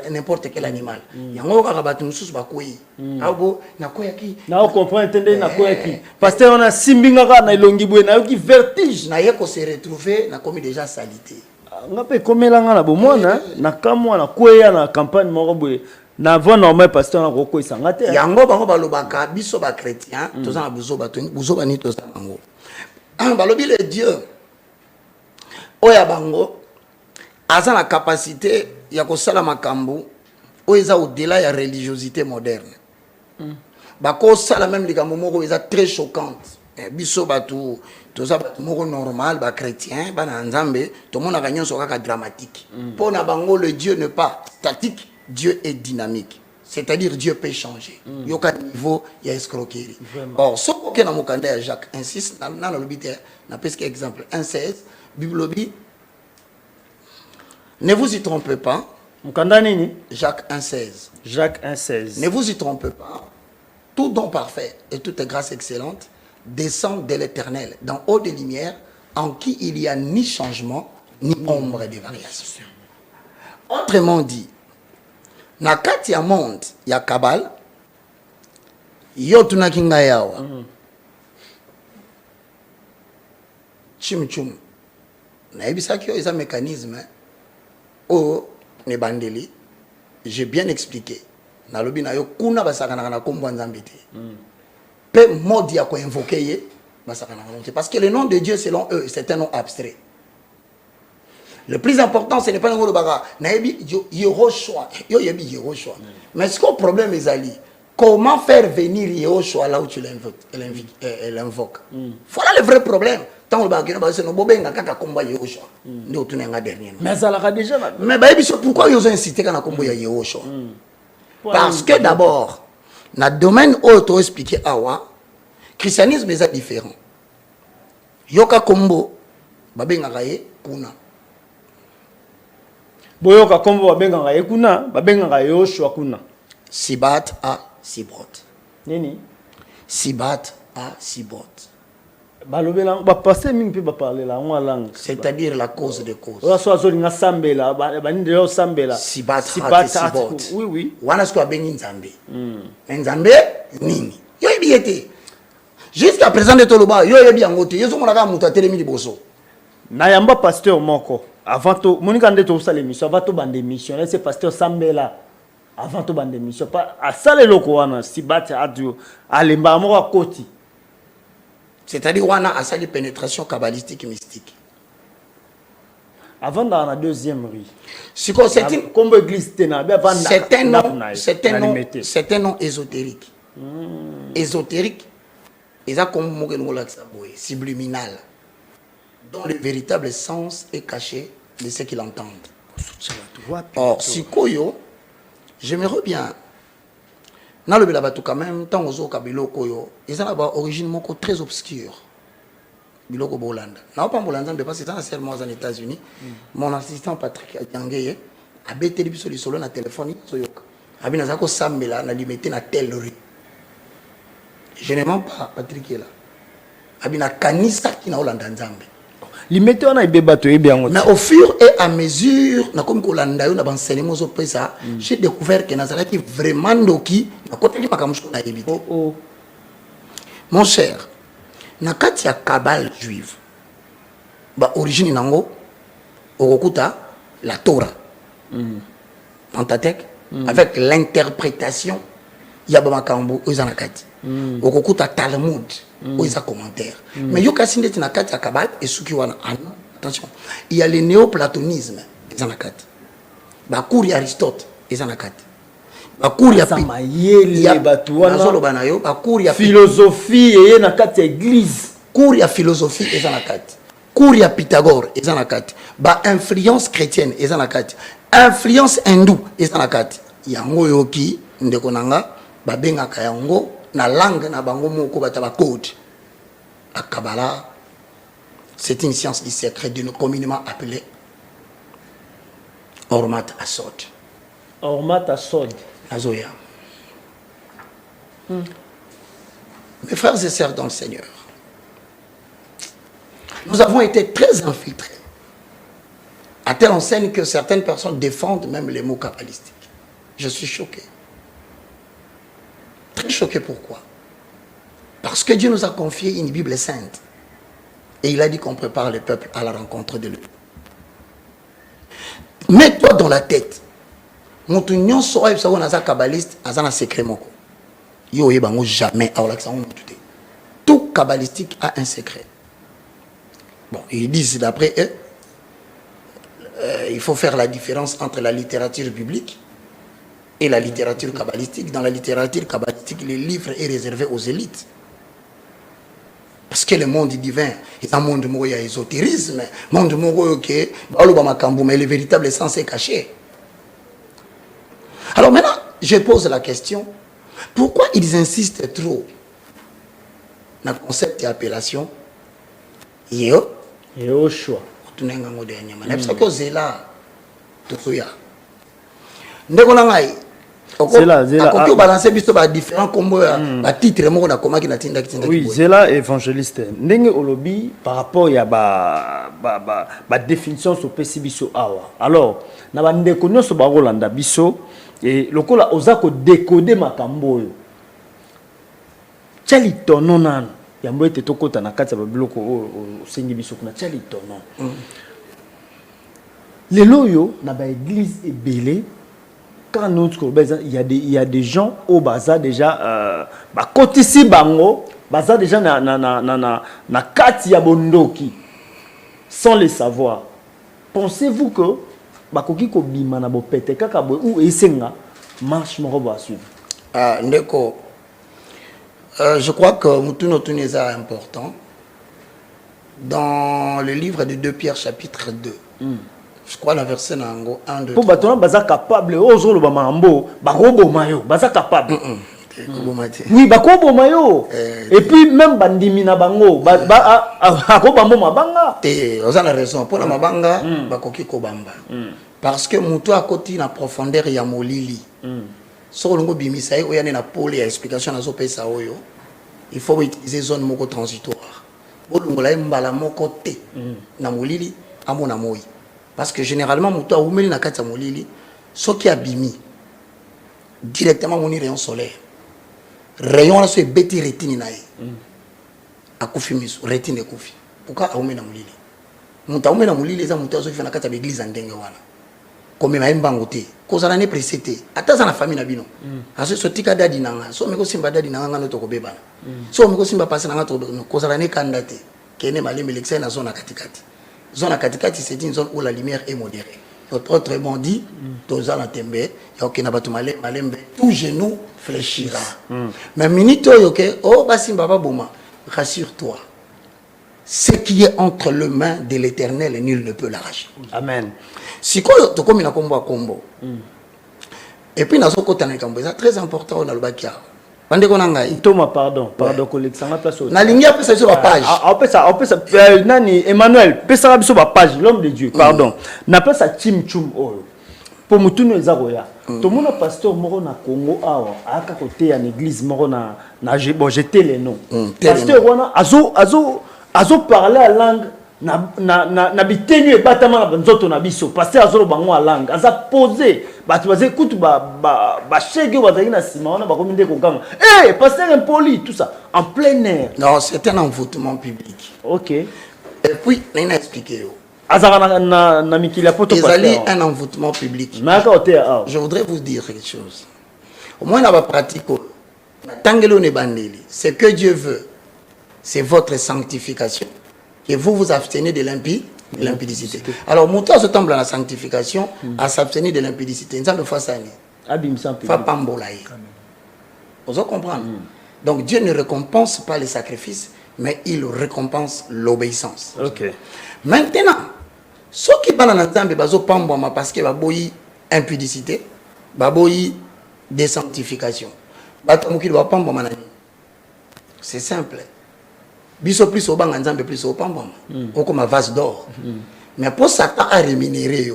n'importe quel animal. Yango ka ba tumususu ba koyi. Abo na koyaki. Na on comprend entendre na koyaki. Parce que on a simbinga na ilongi bwe na yo ki vertige. Na yeko se retrouver na commis déjà salité. Ngape komelanga na bomona na kamwa na kweya na campagne moko boye na voix normal pasteur na koko isanga te yango bango balobaka biso ba chrétien toza na buzo ba ni toza bango balobi le Dieu oya bango aza na capacité ya kosala makambo oya au-delà ya religiosité moderne bako sala même likambo moko eza très choquante biso batu toza batu moko normal ba chrétien bana nzambe to mona ka nyonso kaka dramatique pour na bango le Dieu n'est pas statique, Dieu est dynamique, c'est-à-dire Dieu peut changer yoka niveau ya escroquerie. Or ce que na mokanda ya Jacques 1:6 na lobité na presque exemple 1:16 Bible dit ne vous y trompez pas mokanda nini Jacques 1:16 Jacques 1:16 ne vous y trompez pas, tout don parfait et toute grâce excellente descend de l'Éternel, d'en haut des lumières, en qui il n'y a ni changement, ni ombre de variation. Autrement dit, na kati ya monde ya kabal, yo tunakinga yawa. Chimichum. Na ebisaki yo eza mécanisme o ne bandeli. J'ai bien expliqué. Na lobi na yo kuna basakana na kombo nzambe te. Peut mode ya ko invoquer parce que le nom de Dieu selon eux c'est un nom abstrait. Le plus important ce n'est pas le nom de baga naebi Yehoshua yo yebi Yehoshua mais ce qu'on problème est ali comment faire venir Yehoshua là où tu l'invoques. Voilà le vrai problème. Tant le baga na baso no bobenga kaka komba Yehoshua ndio tunenga dernier mais ça l'a déjà mais ba biso pourquoi ils ont incité kana kombo ya Yehoshua parce que d'abord na domaine auto expliqué awa christianisme est différent. Yoka kombo babengaka ye kuna. Boyoka kombo babengaka ye kuna, babengaka Yoshua kuna. Sibat a Sibot. Nini? Sibat a Sibot. balobela ba passer mingi pe ba parler la ngwa langue. C'est-à-dire la cause des causes. Ola so azolinga sambela ba ndi yo sambela. Sibata. Oui oui. Wana sko abengi nzambe. Nzambe nini? Yo ebiete. Jusqu'à présent de toloba yo yebi yangote. Yezo monaka mutu atelemi liboso. Na yamba pasteur moko avant to monika nde to sala émission avant to bande émission là c'est pasteur Sambela avant to bande émission pas à sala loko wana sibata adio alemba moko akoti. C'est-à-dire wana asali pénétration kabbalistique mystique. Avant dans la deuxième rue. Siko c'est une comme église tena be avant c'est un nom ésotérique. Ésotérique. Ils ont comme mogengola saboé subliminal. Dont le véritable sens est caché de ce qu'ils entendent. Or, Sikoyo, j'aimerais bien. Dans le Belabatou, quand même, tant aux autres Kabiloko, ils ont une origine très obscure. Biloko Bolanda. Non, pas Bolanda, mais parce que c'est seulement aux États-Unis. Mon assistant Patrick Adjangeye a bêté les sur le solo na téléphone. A bien Nazako Sambela, na limité na telle rue. Je ne mens pas, Patrick est là. A bien Kanisa qui n'a Hollanda Nzambe. Mais au fur et à mesure, j'ai découvert que Nazareth est vraiment doki. Mon cher, nakati ya Kabbale juive, ba origine nango, okuta la Torah, Pentateuque, avec l'interprétation, yabamakambo ozanakati, okuta Talmud. Ils ont commentaire. Mais yo kasi ndeti na kati ya Kabbale et suki wana attention. Il y a le néoplatonisme ils en a kati. Ba cours ya Aristote ils en a kati. Ba cours ya Samayeli batuana. Nazolo banayo ba cours ya philosophie et na kati ya église. Cours ya philosophie ils en a kati. Cours ya Pythagore ils en a kati. Ba influence chrétienne ils en a kati. Influence hindoue ils en a kati. Yango yoki ndeko nanga ba bengaka yango na langue na bango moko bataba code à Kabbalah. C'est une science du secret de nous communément appelée Ormat Asod. Ormat Asod. Azoya. Mes frères et sœurs dans le Seigneur, nous avons été très infiltrés à telle enseigne que certaines personnes défendent même les mots kabbalistiques. Je suis choqué. Très choqué, pourquoi? Parce que Dieu nous a confié une Bible sainte. Et il a dit qu'on prépare le peuple à la rencontre de lui. Mets-toi dans la tête. Mon sera un kabbaliste, un secret moko. Yo yebango jamais à tout kabbalistique a un secret. Bon, ils disent d'après eux, il faut faire la différence entre la littérature biblique et la littérature kabbalistique. Dans la littérature kabbalistique, le livre est réservé aux élites. Parce que le monde divin est un monde où il y a ésotérisme, un monde où mais le véritable sens est caché. Alors maintenant, je pose la question, pourquoi ils insistent trop dans le concept d'appellation Yo choix. C'est là, balancer biso ba différents combos ba titre moko na komaki na tinda kitinda. Oui, c'est là évangéliste. Ndenge olobi par rapport ya ba définition so pesi biso awa. Alors, na ba ndeko nyonso ba rolanda biso et lokola ozako décoder makambo yo. Chali tono nan ya mboete tokota na kati ya biloko o sengi biso kuna chali tono. Les loyo na ba église ebele. Quand nous il y a des gens au bazar déjà côté si bango bazar déjà na kati ya bondoki sans le savoir. Pensez-vous que bakoki ko bima na bo pete kaka bo ou esenga marche moko ba suivre? Ndeko je crois que mutuno tuneza important dans le livre de 2 Pierre chapitre 2. Je crois la verset nango 1 2 pour batona baza capable ozolo ba mambo ba robo mayo baza capable oui ba kobo mayo et puis même bandimi na bango ba ko bambo mabanga te oza na raison pour la mabanga ba koki ko bamba parce que muto a koti na profondeur ya molili so longo bimisa oyane na pole ya explication na zo pesa oyo il faut utiliser zone moko transitoire bolongola mbala moko te na molili amona moi parce que généralement moto aumeli na kati ya molili soki abimi directement moni rayon solaire rayon la so ebeti rétine na ye akufi miso rétine ekufi pourquoi aumeli na molili moto aumeli na molili eza moto azofi na kati ya l'église ndenge wana komema mbango te kozala ne pressé te ata za na famille na bino aso sotika dadi nanga so meko simba dadi nanga no to kobebana so meko simba passe nanga to kozala ne kanda te kene malembe l'excès na zone katikati c'est une zone où la lumière est modérée autrement dit toza na tembe yoke na batu malembe tout genou fléchira mais minute yoke oh basimba ba boma rassure-toi ce qui est entre les mains de l'Éternel, nul ne peut l'arracher. Amen. Si tu comme na combo à combo. Et puis na soko tana combo, c'est très important na le bakia. Bande ko ngai. Thomas pardon collection na place. Na ligne après sur la page. On peut ça nani Emmanuel, pesa sur la page l'homme de Dieu. Pardon. Na place à Tim Chum oyo. Pour mutuno ezagoya. To mona pasteur moko na Congo awa aka côté ya l'église moko na bon jeter les noms. Pasteur wana azo parler à langue na bitenu e batama na nzoto na biso pasteur azo bango a langue aza poser batu baze kutu ba chege bazaki na sima wana bakomi nde kokanga pasteur impoli tout ça en plein air. Non, c'est un envoûtement public. OK. Et puis n'a expliqué yo azara na mikili ya poto pasteur. Ezali un envoûtement public. Je voudrais vous dire quelque chose. Au moins na ba pratique tangelo ne bandeli, c'est que Dieu veut. C'est votre sanctification. Et vous vous abstenez de l'impudicité. Alors, monter à ce temple à la sanctification, à s'abstenir de l'impudicité. Nous allons faire ça. Vous comprenez? Donc, Dieu ne récompense pas les sacrifices, mais il récompense l'obéissance. Okay. Maintenant, ceux qui parlent dans le temple, parce qu'il y a impudicité, il désanctification. C'est simple. Biso plus au bang nzambe plus au pambam comme un vase d'or mais pour Satan à rémunérer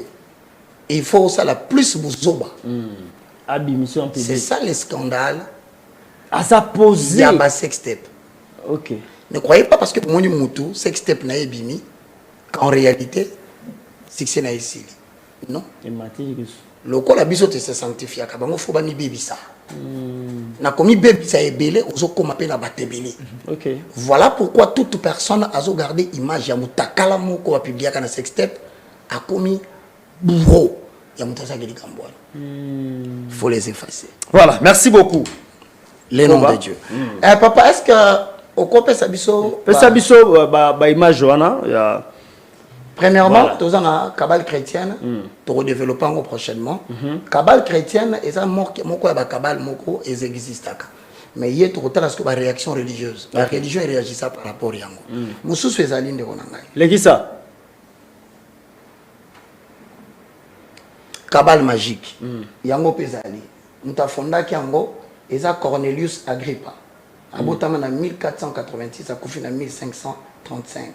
il faut ça la plus buzoba c'est ça le scandale à sa poser ya ba sextape. OK. Ne croyez pas parce que moni mutu sextape na ebimi en réalité succès na ici non le col a biso te se sanctifier ka bango fo ba ni bebisa na komi bebisa ebele ozo koma pe na batebele. OK. Voilà pourquoi toute personne a gardé image ya mutakala moko wa publier kana sextape a commis bourreau ya mutasa geli kambwana. Faut les effacer. Voilà, merci beaucoup. Les noms de Dieu. Papa, est-ce que au copé sabiso ba image wana ya premièrement, tous en a cabale chrétienne, pour redévelopper prochainement. Cabale chrétienne, et ça, moko ya cabale moko, et existe. Mais il y a tout autant que la réaction religieuse. La religion réagit ça par rapport à yango. Moussous fait ça ligne de Ronangai. L'églisa. Cabale magique. Yango pesali. Mouta fonda yango, et ça Cornelius Agrippa. Abotama na 1486, à Koufi na 1535.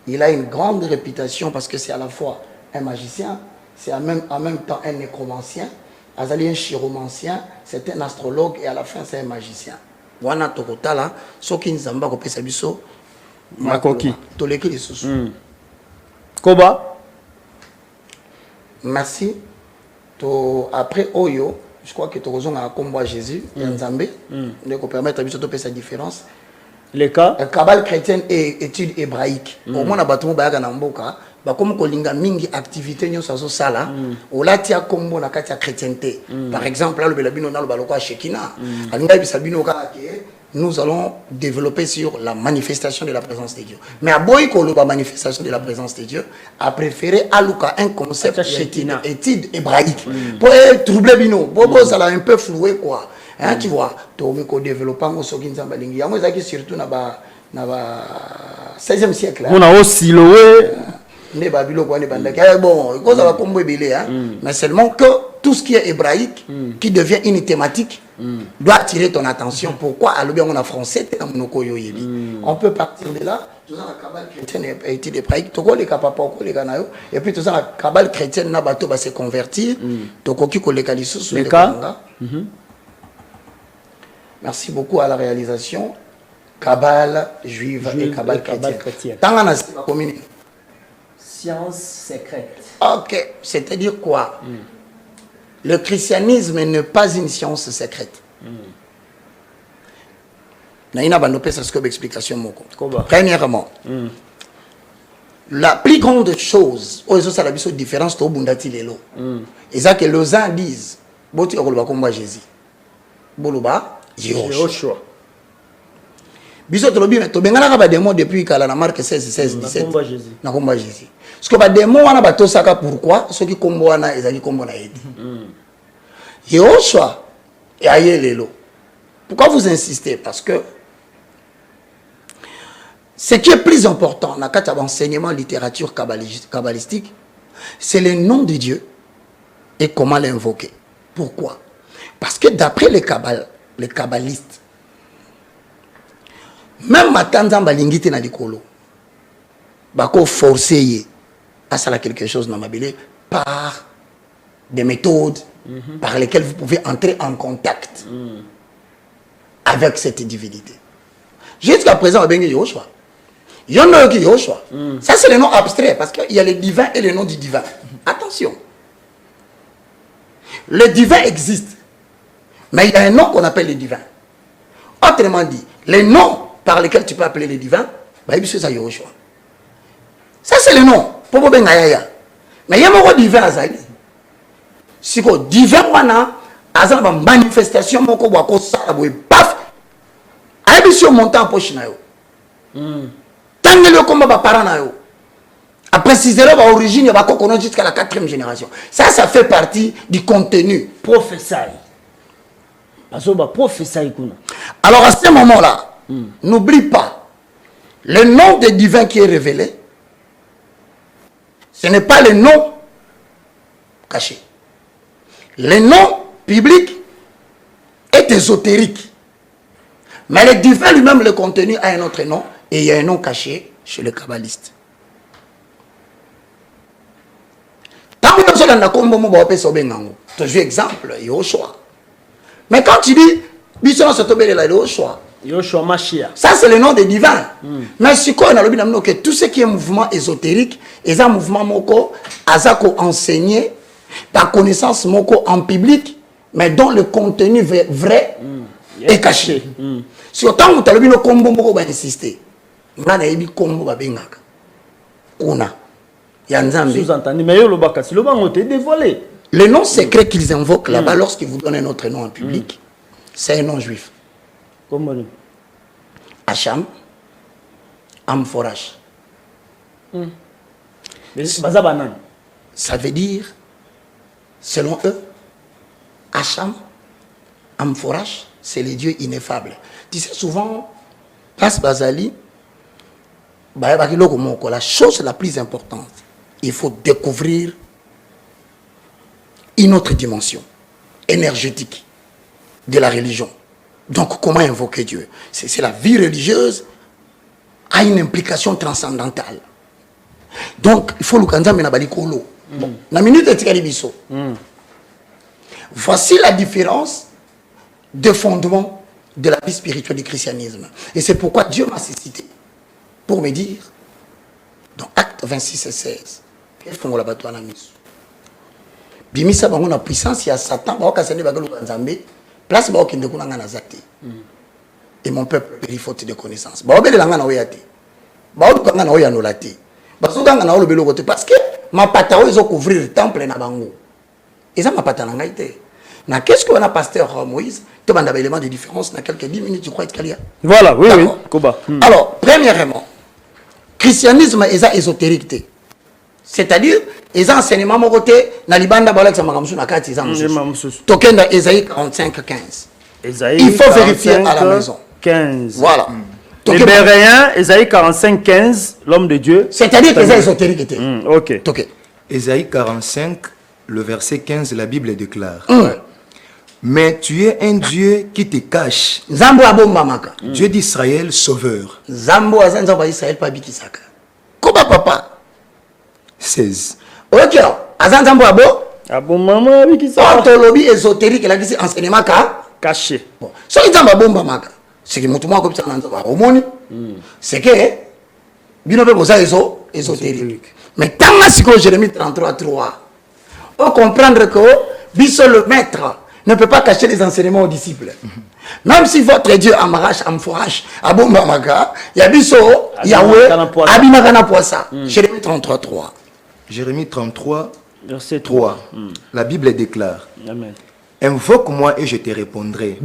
Il a une grande réputation parce que c'est à la fois un magicien, c'est en même temps un nécromancien, un chiromancien, c'est un astrologue et à la fin c'est un magicien. Wana tokotala, soki nzamba ko pesa biso makoki toleki les sous. Koba. Merci. Après Oyo, je crois que tu as combat Jésus, Nzambe, ne ko permettre biso to pesa différence. Les cas cabale chrétienne et étude hébraïque au moins na bato bayaka na mboka ba comme kolinga mingi activité nyo sazo sala olatia kombo na kati ya chrétienté par exemple là le belabino na le baloko a Shekina alinga bisabino ka ke nous allons développer sur la manifestation de la présence de Dieu mais à boy ko la manifestation de la présence de Dieu a préféré aluka un concept étude hébraïque pour troubler bino bobo ça l'a un peu floué quoi. Hein, tu vois, tu as développé un sokin zambalingi. Yango zaki surtout na ba 16e siècle. On a aussi loué ne babilo quoi ne bandaki. Bon, cause va combo belé hein. Mais seulement que tout ce qui est hébraïque qui devient une thématique doit attirer ton attention. Pourquoi à l'objet on a français on peut partir de là. Tout ça la cabale chrétienne et étude hébraïque. Toko les kapapa ko les kanayo et puis tout ça la cabale chrétienne na bato va se convertir. Toko ki ko les kalisus les cas. Merci beaucoup à la réalisation. Kabbale juive et Kabbale chrétienne. Tant qu'on a commune. Science secrète. Ok, c'est-à-dire quoi? Le christianisme n'est pas une science secrète. Premièrement, la plus grande chose, c'est la différence de Bundati Lelo. Et ça que les gens disent, Boti Oroba Komba Jésus. Boloba, Yehoshua. Biso tolobi mais to bengala ba démon depuis kala na Marc 16 17. Na Komba Jésus. Parce que ba démon wana ba to saka pourquoi ceux qui kombo wana ezali kombo na yedi. Yehoshua et Ayelelo. Pourquoi vous insistez? Parce que ce qui est plus important dans le enseignement littérature kabbalistique, c'est le nom de Dieu et comment l'invoquer. Pourquoi? Parce que d'après les kabbalistes, même Matanza Balingite na likolo, bako forcer à ça quelque chose dans ma belle par des méthodes par lesquelles vous pouvez entrer en contact avec cette divinité. Jusqu'à présent, on a bien Yehoshua. Il y en a qui Yehoshua. Ça, c'est le nom abstrait parce qu'il y a le divin et le nom du divin. Attention. Le divin existe. Mais il y a un nom qu'on appelle le divin. Autrement dit, les noms par lesquels tu peux appeler le divin, c'est ça Yehoshua. Ça, c'est le nom. Mais il y a un divin à Zali. Si le divin, il y a une manifestation, paf, il y a un montant en poche. Tant que le combat va parler, à préciser l'origine, il va connaître jusqu'à la 4e génération. Ça fait partie du contenu. Prophétie. Alors à ce moment-là, n'oublie pas, le nom des divins qui est révélé, ce n'est pas le nom caché. Le nom public est ésotérique. Mais le divin lui-même, le contenu, a un autre nom. Et il y a un nom caché chez les kabbalistes. Tu joues exemple, Yehoshua. Mais quand tu dis, Yehoshua Mashiach. Ça c'est le nom des divins. Mais si on a que tout ce qui est mouvement ésotérique, est un mouvement moko, azako enseigné par connaissance moko en public, mais dont le contenu vrai est caché. Si autant vous avez le combo moko va insister. Sous-entendu, mais le nom secret qu'ils invoquent là-bas lorsqu'ils vous donnent un autre nom en public, c'est un nom juif. Comment? Hacham, Amphorach. Ça veut dire, selon eux, Hacham, Amphorach, c'est les dieux ineffables. Tu sais, souvent, Place Bazali, la chose la plus importante, il faut découvrir une autre dimension énergétique de la religion. Donc, comment invoquer Dieu? C'est la vie religieuse a une implication transcendantale. Donc, il faut le kanzambe na balikolo. Na minute etikali biso. Voici la différence de fondement de la vie spirituelle du christianisme. Et c'est pourquoi Dieu m'a cité pour me dire, dans Acte 26 et 16, quel font la bateau à la mise? Bimisa bango na puissance ya Satan, ba okasene bagalo kanzambe, place ba okende kuna ngana zate. Et mon peuple périt faute de connaissance. Ba obele langa na oyate. Ba okanga na oyano late. Ba sokanga na olobelo kote parce que ma patao ils ont couvrir le temple na bango. Et ça ma patana ngaite. Na qu'est-ce qu'on a pasteur Moïse? Tu as un élément de différence dans quelques 10 minutes, tu crois qu'il y a? Voilà, oui, oui. Koba. Alors, premièrement, christianisme est ésotérique. C'est-à-dire, les enseignements mon côté, na libanda balak sa makamsu na kati za musu. Token dans Ésaïe 45:15. Il faut vérifier à la maison. 15. Voilà. Les Béréens, Ésaïe 45:15, l'homme de Dieu. C'est-à-dire que c'est ésotérique était. OK. OK. Ésaïe 45, le verset 15, la Bible déclare. Mais tu es un Dieu qui te cache. Zambo abomba maka. Dieu d'Israël, sauveur. Zambo azanza ba Israël pa bikisaka. Koba papa. 16. OK. Azanza mbo abo. Abo maman bikisaka. Ontologie ésotérique la kisi enseignement ka caché. Bon. So izamba bomba maka. c'est que mutu moko bisa nanza ba omoni c'est que bino pe boza ésotérique mais tanga siko Jérémie 33:3 on comprendre que biso le maître ne peut pas cacher les enseignements aux disciples. Même si votre Dieu amarache, amforache, abombamaka, yabiso, Yahweh, abinakana poisa. Jérémie 33:3. Jérémie 33, verset 3. La Bible déclare. Amen. Invoque-moi et je te répondrai.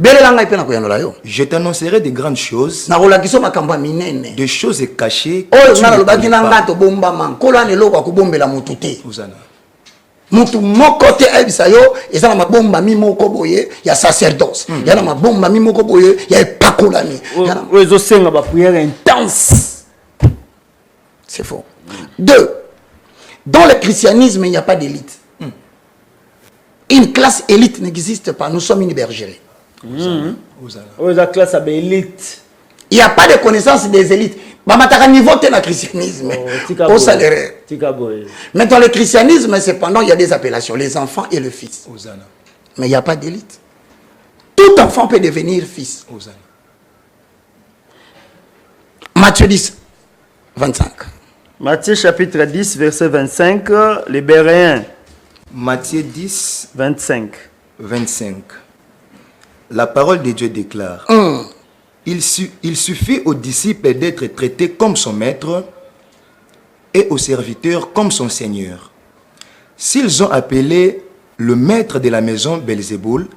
Je t'annoncerai de grandes choses, des choses cachées. Mutu moko te ebisa yo ezana mabomba mi moko boye ya sacerdoce yana mabomba mi moko boye ya epakolami ozo senga ba prière intense. C'est faux. 2. Dans le christianisme, il n'y a pas d'élite. Une classe élite n'existe pas. Nous sommes une bergerie. La classe élite. Il n'y a pas de connaissance des élites. Bamataka niveau de le christianisme. Au salaire. Mais dans le christianisme, cependant, il y a des appellations. Les enfants et le fils. Mais il n'y a pas d'élite. Tout enfant peut devenir fils. Matthieu 10, 25. Matthieu chapitre 10, verset 25. Les Béréens. Matthieu 10, 25. 25. La parole de Dieu déclare. Il suffit aux disciples d'être traités comme son maître et aux serviteurs comme son seigneur. S'ils ont appelé le maître de la maison Belzéboul,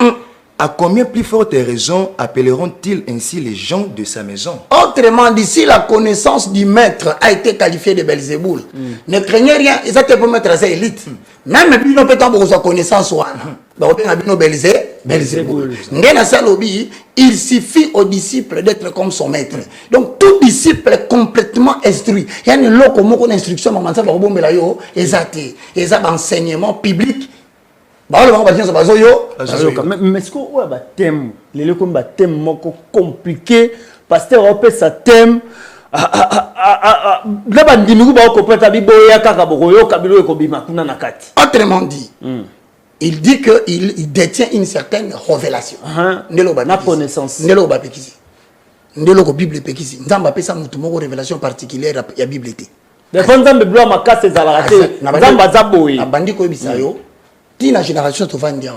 à combien plus forte raison appelleront-ils ainsi les gens de sa maison? Autrement dit, si la connaissance du maître a été qualifiée de Belzéboul, ne craignez rien, ils étaient pour mettre à élite. Même si nous peut avoir connaissance, Belzéboul. Il suffit aux disciples d'être comme son maître. Donc tout disciple est complètement instruit. Il y a une instruction, il y a un enseignement public. Mais est-ce que un thème, les comme thème compliqué, parce que on peut ça thème. Autrement dit, il dit qu'il détient une certaine révélation. La connaissance. La Bible pekisi. Nzamba pesa mutu moko révélation particulière ya Bible té. La génération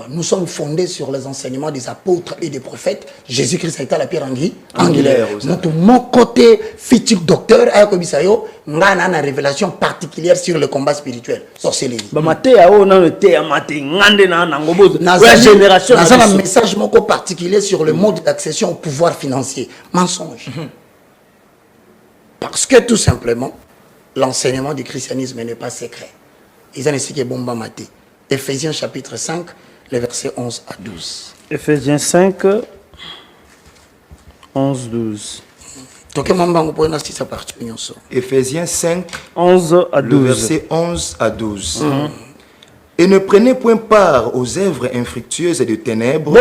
nous sommes fondés sur les enseignements des apôtres et des prophètes. Jésus-Christ a été la pierre angulaire. Mon côté futur docteur a une révélation particulière sur le combat spirituel. Sorcellerie. Un message particulier sur le mode d'accession au pouvoir financier. Mensonge. Parce que tout simplement, l'enseignement du christianisme n'est pas secret. Ils ont essayé de bomba maté. Éphésiens chapitre 5, les versets 11 à 12. Éphésiens 5, 11, 12. Éphésiens 5, 11 à 12. Verset 11 à 12. Et ne prenez point part aux œuvres infructueuses de ténèbres.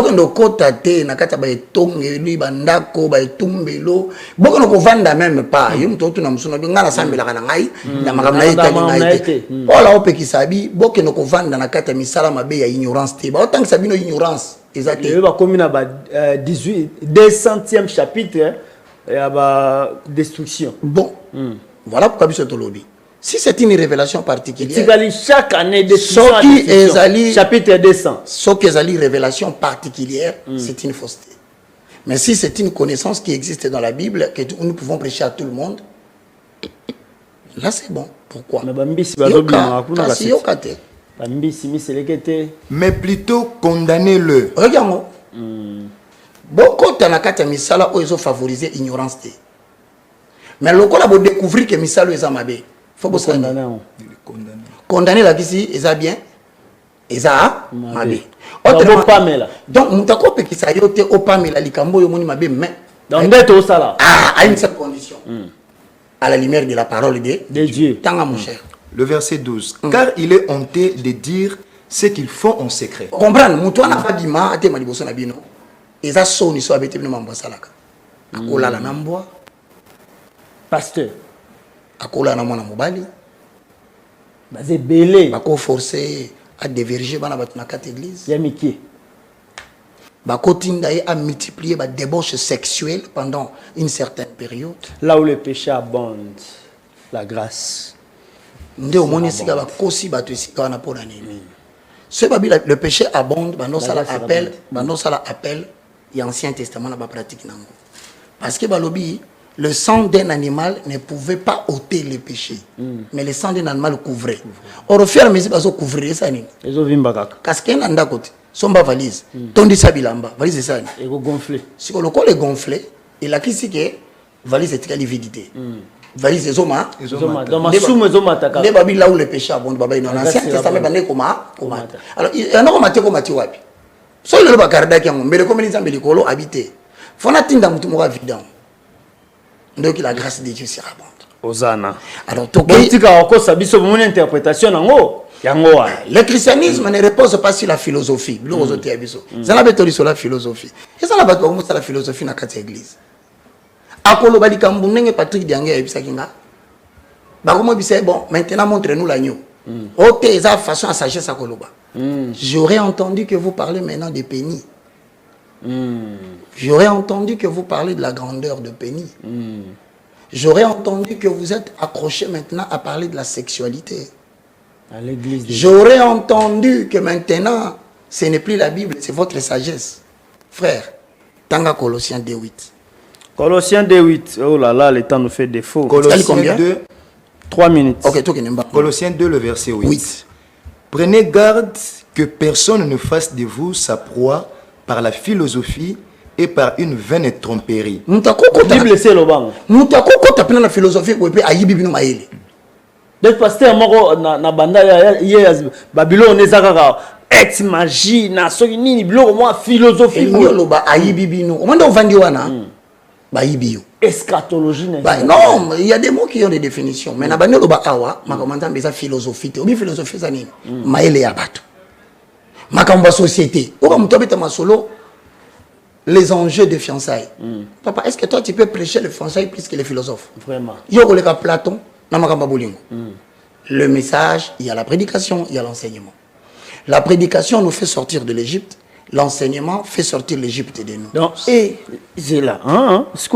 chapitre destruction. Bon, voilà pourquoi je te le dis. Si c'est une révélation particulière, chaque année chapitre 200. Ce qui est une révélation particulière, c'est une fausseté. Mais si c'est une connaissance qui existe dans la Bible, que nous pouvons prêcher à tout le monde, là c'est bon. Pourquoi? Mais plutôt condamnez-le. Regarde-moi. Beaucoup de misala ont favorisé l'ignorance. Mais le cas vous découvrir que misala est amabé. Faut que condamner la vie, ils a bien, ils a mabé. Donc mutako pe kisa yote o pamela likambo yo moni mabé mais dans d'être ça à une certaine condition. À la lumière de la parole de Dieu. Tanga mon cher. Le verset 12. Car il est honteux de dire ce qu'ils font en secret. Comprendre mutu ana fa bima ate maliboso na bino. Ils a soni so abete bino mambo salaka. Akola la namboa. Pasteur. Akola na mwana mobali. Bazé belé. Bako forcé à déverger bana batuna 4 églises. Ya miki. bakotinda ye a multiplier ba débauche sexuelle pendant une certaine période. Là où le péché abonde, la grâce. Nde omoni sika bakosi bato esika wana pona nini. Ce babi le péché abonde, bando ça appel et Ancien Testament na ba pratique nango. Parce que balobi le sang d'un animal ne pouvait pas ôter les péchés, mais le sang d'un animal couvrait. Or, au fur et à mesure, ils couvrir ça. Ils ont vu Mbakak. Parce qu'il y a un côté, son bas valise, tondi sa bilamba, valise ça. Ils ont gonflé. Si on le colle gonflé, il a qui c'est que valise est quelle lividité. Valise les hommes, dans ma soume, les hommes attaquent. Les babis là où le péché abonde, baba dans l'Ancien Testament, baba comment. Alors, il y a un homme qui a wapi. So il le bagarda qui a mais le communisme belikolo habité. Faut n'atteindre mutu mo vidant. Donc la grâce de Dieu sera abondante. Osana. Alors, le christianisme ne repose pas sur la philosophie. Ça n'a pas sur la philosophie. Et ça n'a pas sur la philosophie dans la église. Akolo bali kambunenge Patrick Diangue et bisakinga. Bakomo bisé bon, maintenant montrez-nous l'agneau. OK, ça façon à sagesse akoloba. J'aurais entendu que vous parlez maintenant de Péni. J'aurais entendu que vous parlez de la grandeur de Péni. J'aurais entendu que vous êtes accroché maintenant à parler de la sexualité. À l'église. J'aurais entendu que maintenant, ce n'est plus la Bible, c'est votre sagesse. Frère, Tanga Colossiens 2:8. Colossiens 2:8. Oh là là, le temps nous fait défaut. Colossiens 2, 3 minutes. Ok, toi qui n'aimes pas. Colossiens 2, le verset 8. 8. Prenez garde que personne ne fasse de vous sa proie par la philosophie et par une vaine tromperie. Nous t'avons tapé dans la philosophie pour que aïe bibino maïli. Des pasteurs moko na banda ya Babylone ezakaka ex magie na soki nini biloko mwa philosophie mo loba aïe bibino. Au moment où vandi wana ba ibio. Eschatologie non, il y a des mots qui ont des définitions. Mais na banda loba awa makamanta mbeza philosophie. Obi philosophie za nini? Maele ya bato. Makamba société. Oba mutobeta masolo les enjeux de fiançailles. Papa, est-ce que toi tu peux prêcher les fiançailles plus que les philosophes? Vraiment. Il y a Platon, le message, il y a la prédication, il y a l'enseignement. La prédication nous fait sortir de l'Égypte, l'enseignement fait sortir l'Égypte de nous. Donc, et c'est là. Ce que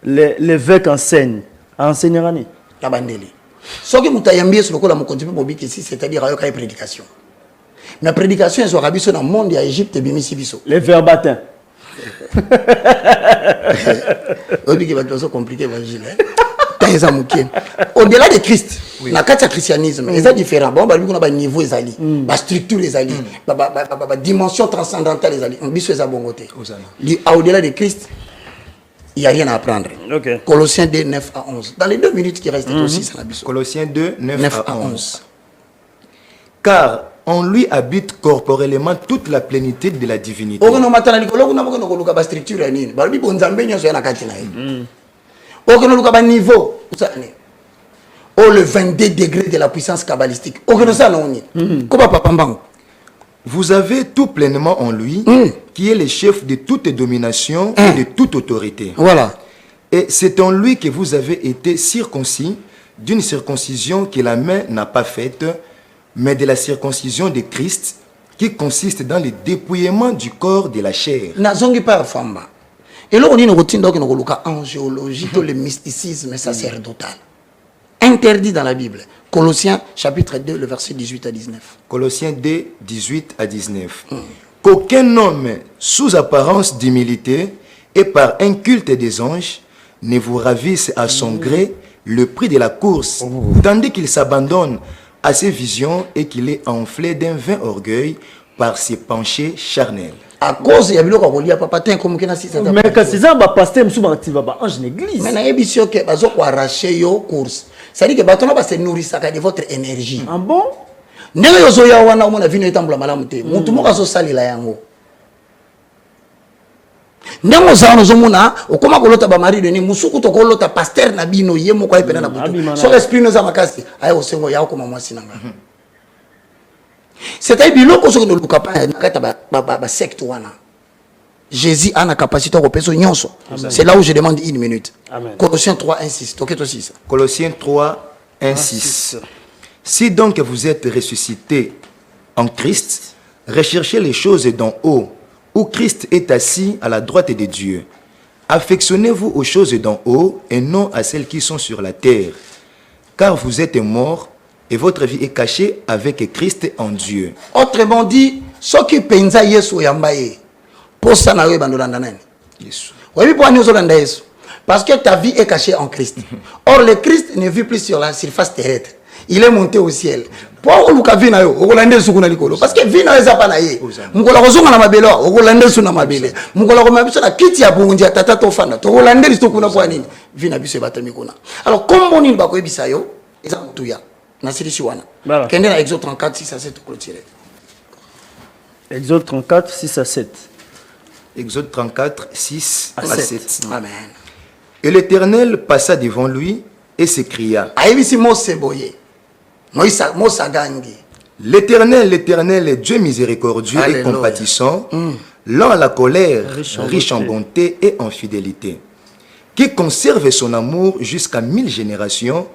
l'évêque enseigne. Enseignera ni? La bandeli. Ce que nous avons dit sur le coup, c'est-à-dire la prédication. Mais la prédication, c'est dans le monde de l'Égypte et Bimisibiso. Les verbatins. C'est compliqué, au-delà de Christ, dans le christianisme, c'est différent. Bon, il y a un niveau, une structure, une dimension transcendantale. Au-delà de Christ, il n'y a rien à apprendre. Okay. Colossiens 2, 9 à 11. Dans les 2 minutes qui restent aussi, c'est la biso. Colossiens 2, 9 à 11. Car en lui habite corporellement toute la plénitude de la divinité. Oh, le 22 degrés de la puissance kabbalistique. Vous avez tout pleinement en lui, qui est le chef de toute domination et de toute autorité. Voilà. Et c'est en lui que vous avez été circoncis d'une circoncision que la main n'a pas faite, mais de la circoncision de Christ, qui consiste dans le dépouillement du corps de la chair. Et là, on dit en géologie, le mysticisme sacerdotal. Interdit dans la Bible. Colossiens chapitre 2, le verset 18 à 19. Colossiens 2, 18 à 19. Qu'aucun homme, sous apparence d'humilité et par un culte des anges, ne vous ravisse à son gré le prix de la course, tandis qu'il s'abandonne à ses visions et qu'il est enflé d'un vain orgueil par ses pensées charnelles. À cause de biloko kolia papa ten comme kena si ça. Mais quand c'est ça ba pasteur musu ba tiva ba ange l'église. Mais na yebisio ke bazo ko arracher yo course. Ça dit que batona ba se nourrir de votre énergie. Ah bon? Ndenge yo zo ya wana mona vino etambula malamu te. Mutu moka zo salila yango. Ndenge za no zo mona okoma kolota ba mari de ni musuku to kolota pasteur na bino ye moko epena na butu. So esprit no za makasi ayo sengo ya ko mama sinanga. C'est-à-dire biloko so no luka pa na kata ba secte wana. Jésus a la capacité de repérer nyonso. C'est là où je demande une minute. Amen. Colossiens 3, 1, 6. Colossiens 3, 1, 6. Si donc vous êtes ressuscité en Christ, Recherchez les choses d'en haut, où Christ est assis à la droite de Dieu. Affectionnez-vous aux choses d'en haut et non à celles qui sont sur la terre. Car vous êtes morts et votre vie est cachée avec Christ en Dieu. Autrement dit, ce qui pensa Yesu yambaye, pour ça na bandolanda nani. Oui, pour nous Yesu. Parce que ta vie est cachée en Christ. Or, le Christ ne vit plus sur la surface terrestre. Il est monté au ciel. Pour que vie na yo, okolande sukuna likolo. Parce que vie na eza pa na ye. Mukola kozonga na mabelo, okolande suna mabele. Mukola komabiso na kiti ya bungi ya tata to fanda. To okolande lisukuna kwa nini? Vie na biso batami kuna. Alors, comment nini ba ko ebisa yo? Eza mutuya. Na sirisi wana. Kende na Exode 34 6 à 7 clôturer. Exode 34 6 à 7. Exode 34 6 à 7. Amen. Et l'Éternel passa devant lui et s'écria. Aibisi Mose boye. Mosa gangi. L'Éternel, l'Éternel, Dieu miséricordieux et compatissant, lent à la colère, riche en bonté et en fidélité, qui conserve son amour jusqu'à 1000 générations,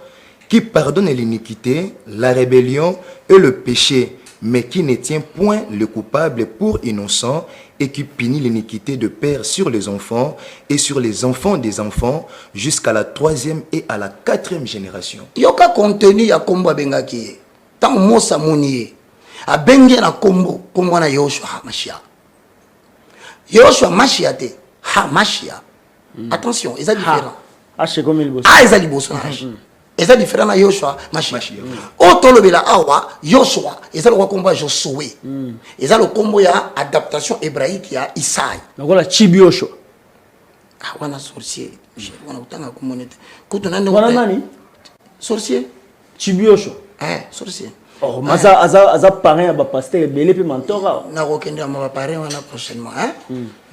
qui pardonne l'iniquité, la rébellion et le péché, mais qui ne tient point le coupable pour innocent et qui punit l'iniquité de père sur les enfants et sur les enfants des enfants jusqu'à la 3e et à la 4e génération. Yoka contenu ya kombo bengaki. Tant Mosa moni a bengi na kombo na Yoshua Mashia. Yoshua Mashia te ha Mashia. Attention, ils sont différents. Ils sont différents. Ils sont différents na Yoshua Mashia. Otolo bela awa Yoshua, ils ont le combo Josué. Ils ont le combo ya adaptation hébraïque ya Isaïe. Donc la Chibiosho. Ah wana sorcier. Wana utanga kumonete. Kutunande wana nani? Sorcier. Chibiosho. Sorcier. Oh, maza aza parrain ya ba pasteur belé pe mentora. Na rokende ma parrain wana prochainement,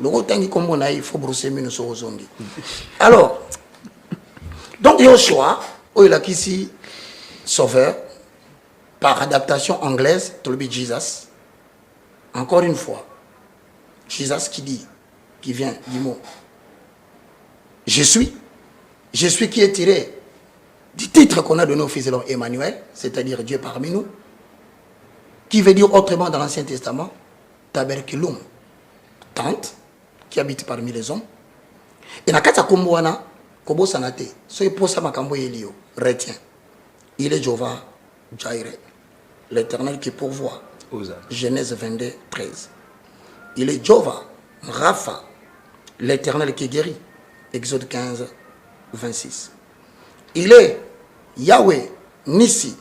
Loko tangi kombo na il faut brosser mino so zongi. Alors, donc Yoshua, il a ici sauveur par adaptation anglaise, Tolbi Jesus. Encore une fois, Jesus qui vient du mot je suis qui est tiré du titre qu'on a donné au fils de l'homme Emmanuel, c'est-à-dire Dieu parmi nous, qui veut dire autrement dans l'Ancien Testament, Taberkulum, tente, qui habite parmi les hommes. Et dans le Komboana, Kobo Sanate, ce qui pose à Makambo Elio, retient. Il est Jéhovah Jireh, l'Éternel qui pourvoit. Genèse 22, 13. Il est Jéhovah Rapha, l'Éternel qui guérit. Exode 15, 26. Il est Yahweh Nissi,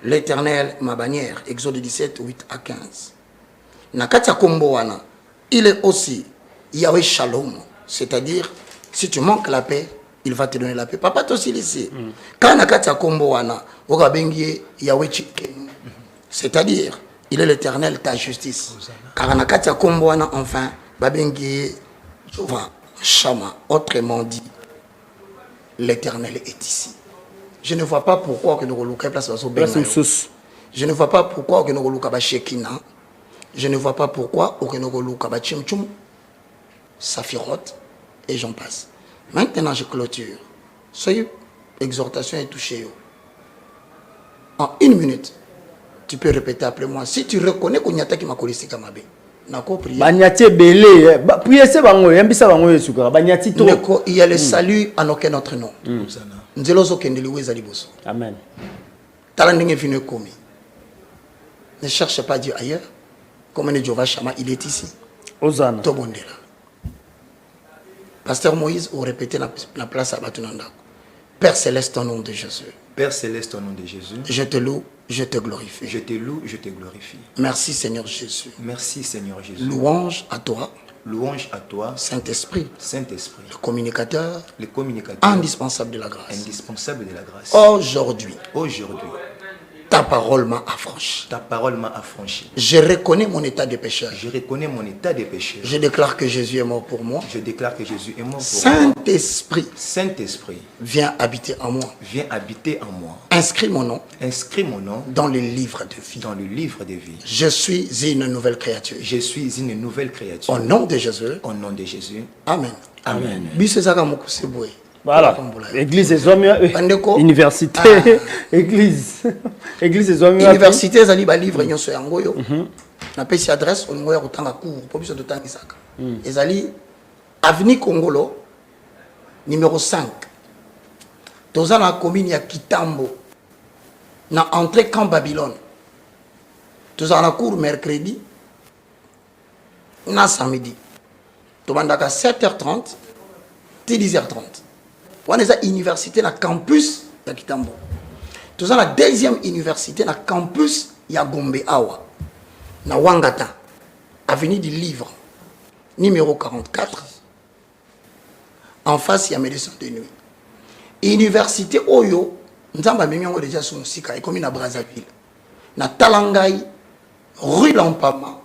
l'Éternel ma bannière. Exode 17, 8 à 15. Nakatia Komboana, il est aussi Yahweh Shalom, c'est-à-dire si tu manques la paix, il va te donner la paix. Papa aussi ici. Quand Nakatia Komboana, Ogabengi Yahweh Chiken, c'est-à-dire il est l'Éternel ta justice. Car Nakatia Komboana enfin, Babengi Jova Shama, autrement dit, l'Éternel est ici. Je ne vois pas pourquoi que nous relouquons place je ne vois pas pourquoi que nous relouquons Shekina. Je ne vois pas pourquoi que nous relouquons Chimchum, Saphirot, et j'en passe. Maintenant, je clôture. Soyez exhortation est touchée. En 1 minute, tu peux répéter après moi. Si tu reconnais qu'on y a qui m'a collé Kamabe. Il y a le salut en aucun autre nom. Amen. Ne cherche pas Dieu ailleurs. Comme Jéhovah Shama, il est ici. Hosanna. Pasteur Moïse, vous répétez la place à Batunanda. Père céleste, au nom de Jésus. Père céleste, au nom de Jésus. Je te loue, je te glorifie. Je te loue, je te glorifie. Merci Seigneur Jésus. Merci Seigneur Jésus. Louange à toi. Louange à toi. Saint-Esprit. Saint-Esprit. Le communicateur. Le communicateur. Indispensable de la grâce. Indispensable de la grâce. Aujourd'hui. Aujourd'hui. Ta parole m'a affranchi. Ta parole m'a affranchi. Je reconnais mon état de pécheur. Je reconnais mon état de pécheur. Je déclare que Jésus est mort pour moi. Je déclare que Jésus est mort pour moi. Saint-Esprit. Saint-Esprit. Viens habiter en moi. Viens habiter en moi. Inscris mon nom. Inscris mon nom. Dans le livre de vie. Dans le livre de vie. Je suis une nouvelle créature. Je suis une nouvelle créature. Au nom de Jésus. Au nom de Jésus. Amen. Amen. Voilà. Église des hommes, université, église des hommes. Université, ça livre livre, na pesi adresse au niveau ya kotanga cours pour biso totanga isaka ezali avenue Kongolo numéro 5 toza na commune ya Kitambo na entrée Camp Babylone toza na cours mercredi na samedi tobandaka 7h30 ti 10h30 wana eza université na campus ya Kitambo toza na deuxième université na campus ya Gombe awa na Wangata avenue du Livre numéro 44 en face ya médecin de nuit université oyo nzamba memingo déjà son sika et comme na Brazzaville na Talangai rue Lampama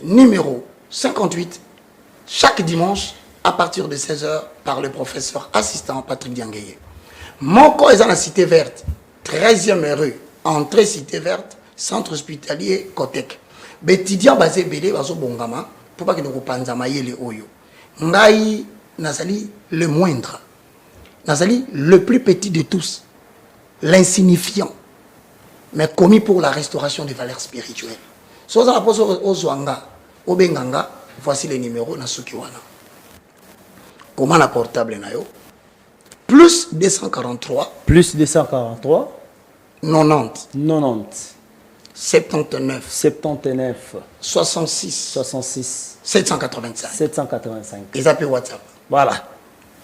numéro 58 chaque dimanche à partir de 16h par le professeur assistant Patrick Diangeye. Moko est dans la cité verte 13e rue entrée cité verte centre hospitalier Kotek bétidian basé belé bazo bongama pour pas que nous panzama yele oyo ngai nazali le moindre nazali le plus petit de tous l'insignifiant mais commis pour la restauration des valeurs spirituelles so za la pose au zwanga au benganga voici les numéros na suki wana comment la portable na yo plus 243 plus 243 90 90 79 79 66 66 785 785 ils appellent WhatsApp. Voilà.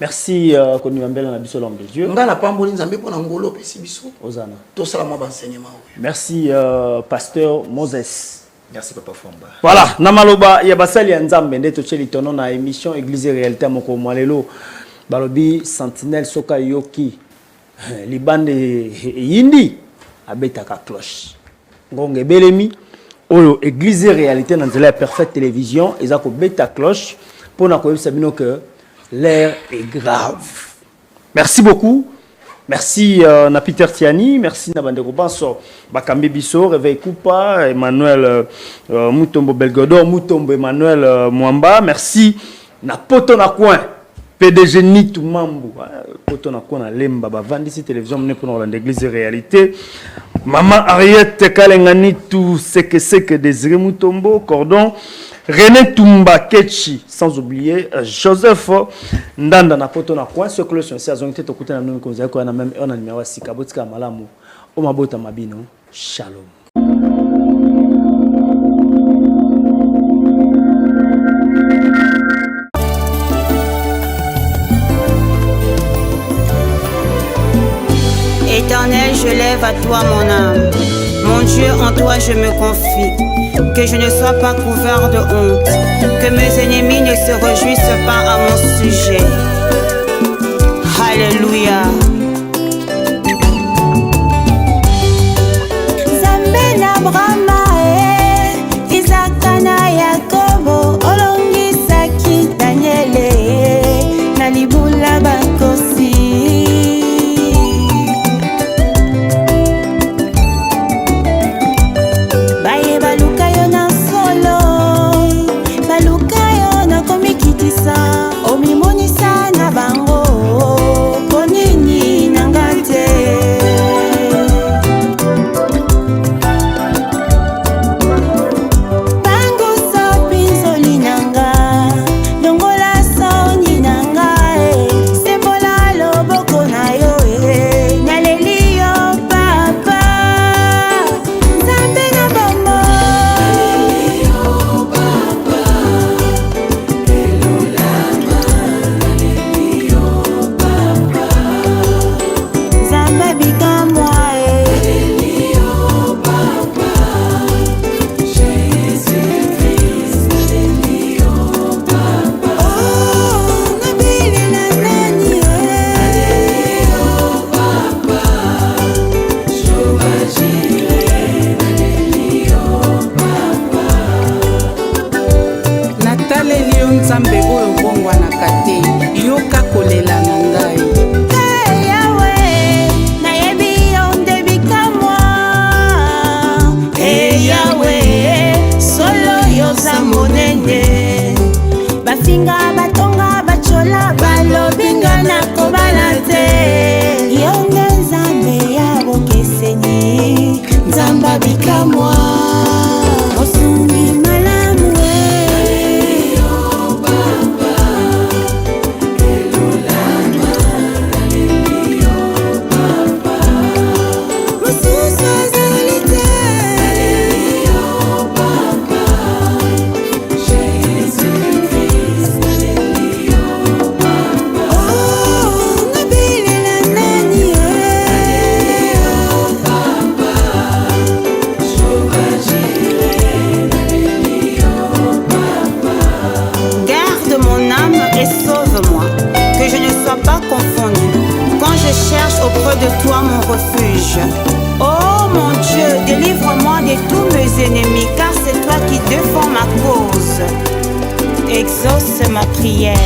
Merci Konimambela na biso l'homme de Dieu. Nga na pamboli nzambe pona ngolo pesi biso. Ozana. To sala mo enseignement. Merci pasteur Moses. Merci Papa Fomba. Voilà, na maloba ya basali ya nzambe nde tocheli tono na émission Église réalité moko mwalelo balobi sentinelle soka yoki libande yindi abetaka cloche. Ngonge belemi oyo Église réalité na nzela ya Perfect Télévision ezako beta cloche pour na koyebisa bino que l'air est grave. Merci beaucoup. Merci na Peter Tiani, merci na Bandeko Banso, Bakambi Bisso, Réveil Koupa, Emmanuel Mutombo Belgodor, Mutombo Emmanuel Mwamba, merci na Poto na Coin, PDG Nitu Mambu, Poto na Coin na Lemba, Vandisi Télévision, mene pour l'église réalité. Maman Ariette Kalengani, tout ce que Désiré Mutombo, Cordon. René Tumba Ketchi, sans oublier Joseph Ndanda na poto na coin ce que le son saison était écouté na nous comme on a même on a numéro 6 kabotika malamu o mabota mabino shalom. Éternel, je lève à toi mon âme. Mon Dieu, en toi je me confie. Que je ne sois pas couvert de honte. Que mes ennemis ne se réjouissent pas à mon sujet. Alléluia. Zambe na Brahma Isaac na Yakobo olongisaki Daniele na libula bakosi. Omimonisa na bango ponini nangate bango so pinzoli nanga longola soni nanga sembola loboko na yo naleli yo papa Nzambe na bombo naleli yo papa Nzambe oyo bongwanaka te yoka kolela na ngai Yawe nayebi yo nde bikamwa Yawe solo yoza monene bafinga batonga bachola balobinga na kobala te yo nde Nzambe ya bokeseni Nzamba bikamwa osumi pas confondu. Quand je cherche auprès de toi mon refuge. Oh mon Dieu, délivre-moi de tous mes ennemis, car c'est toi qui défends ma cause. Exauce ma prière.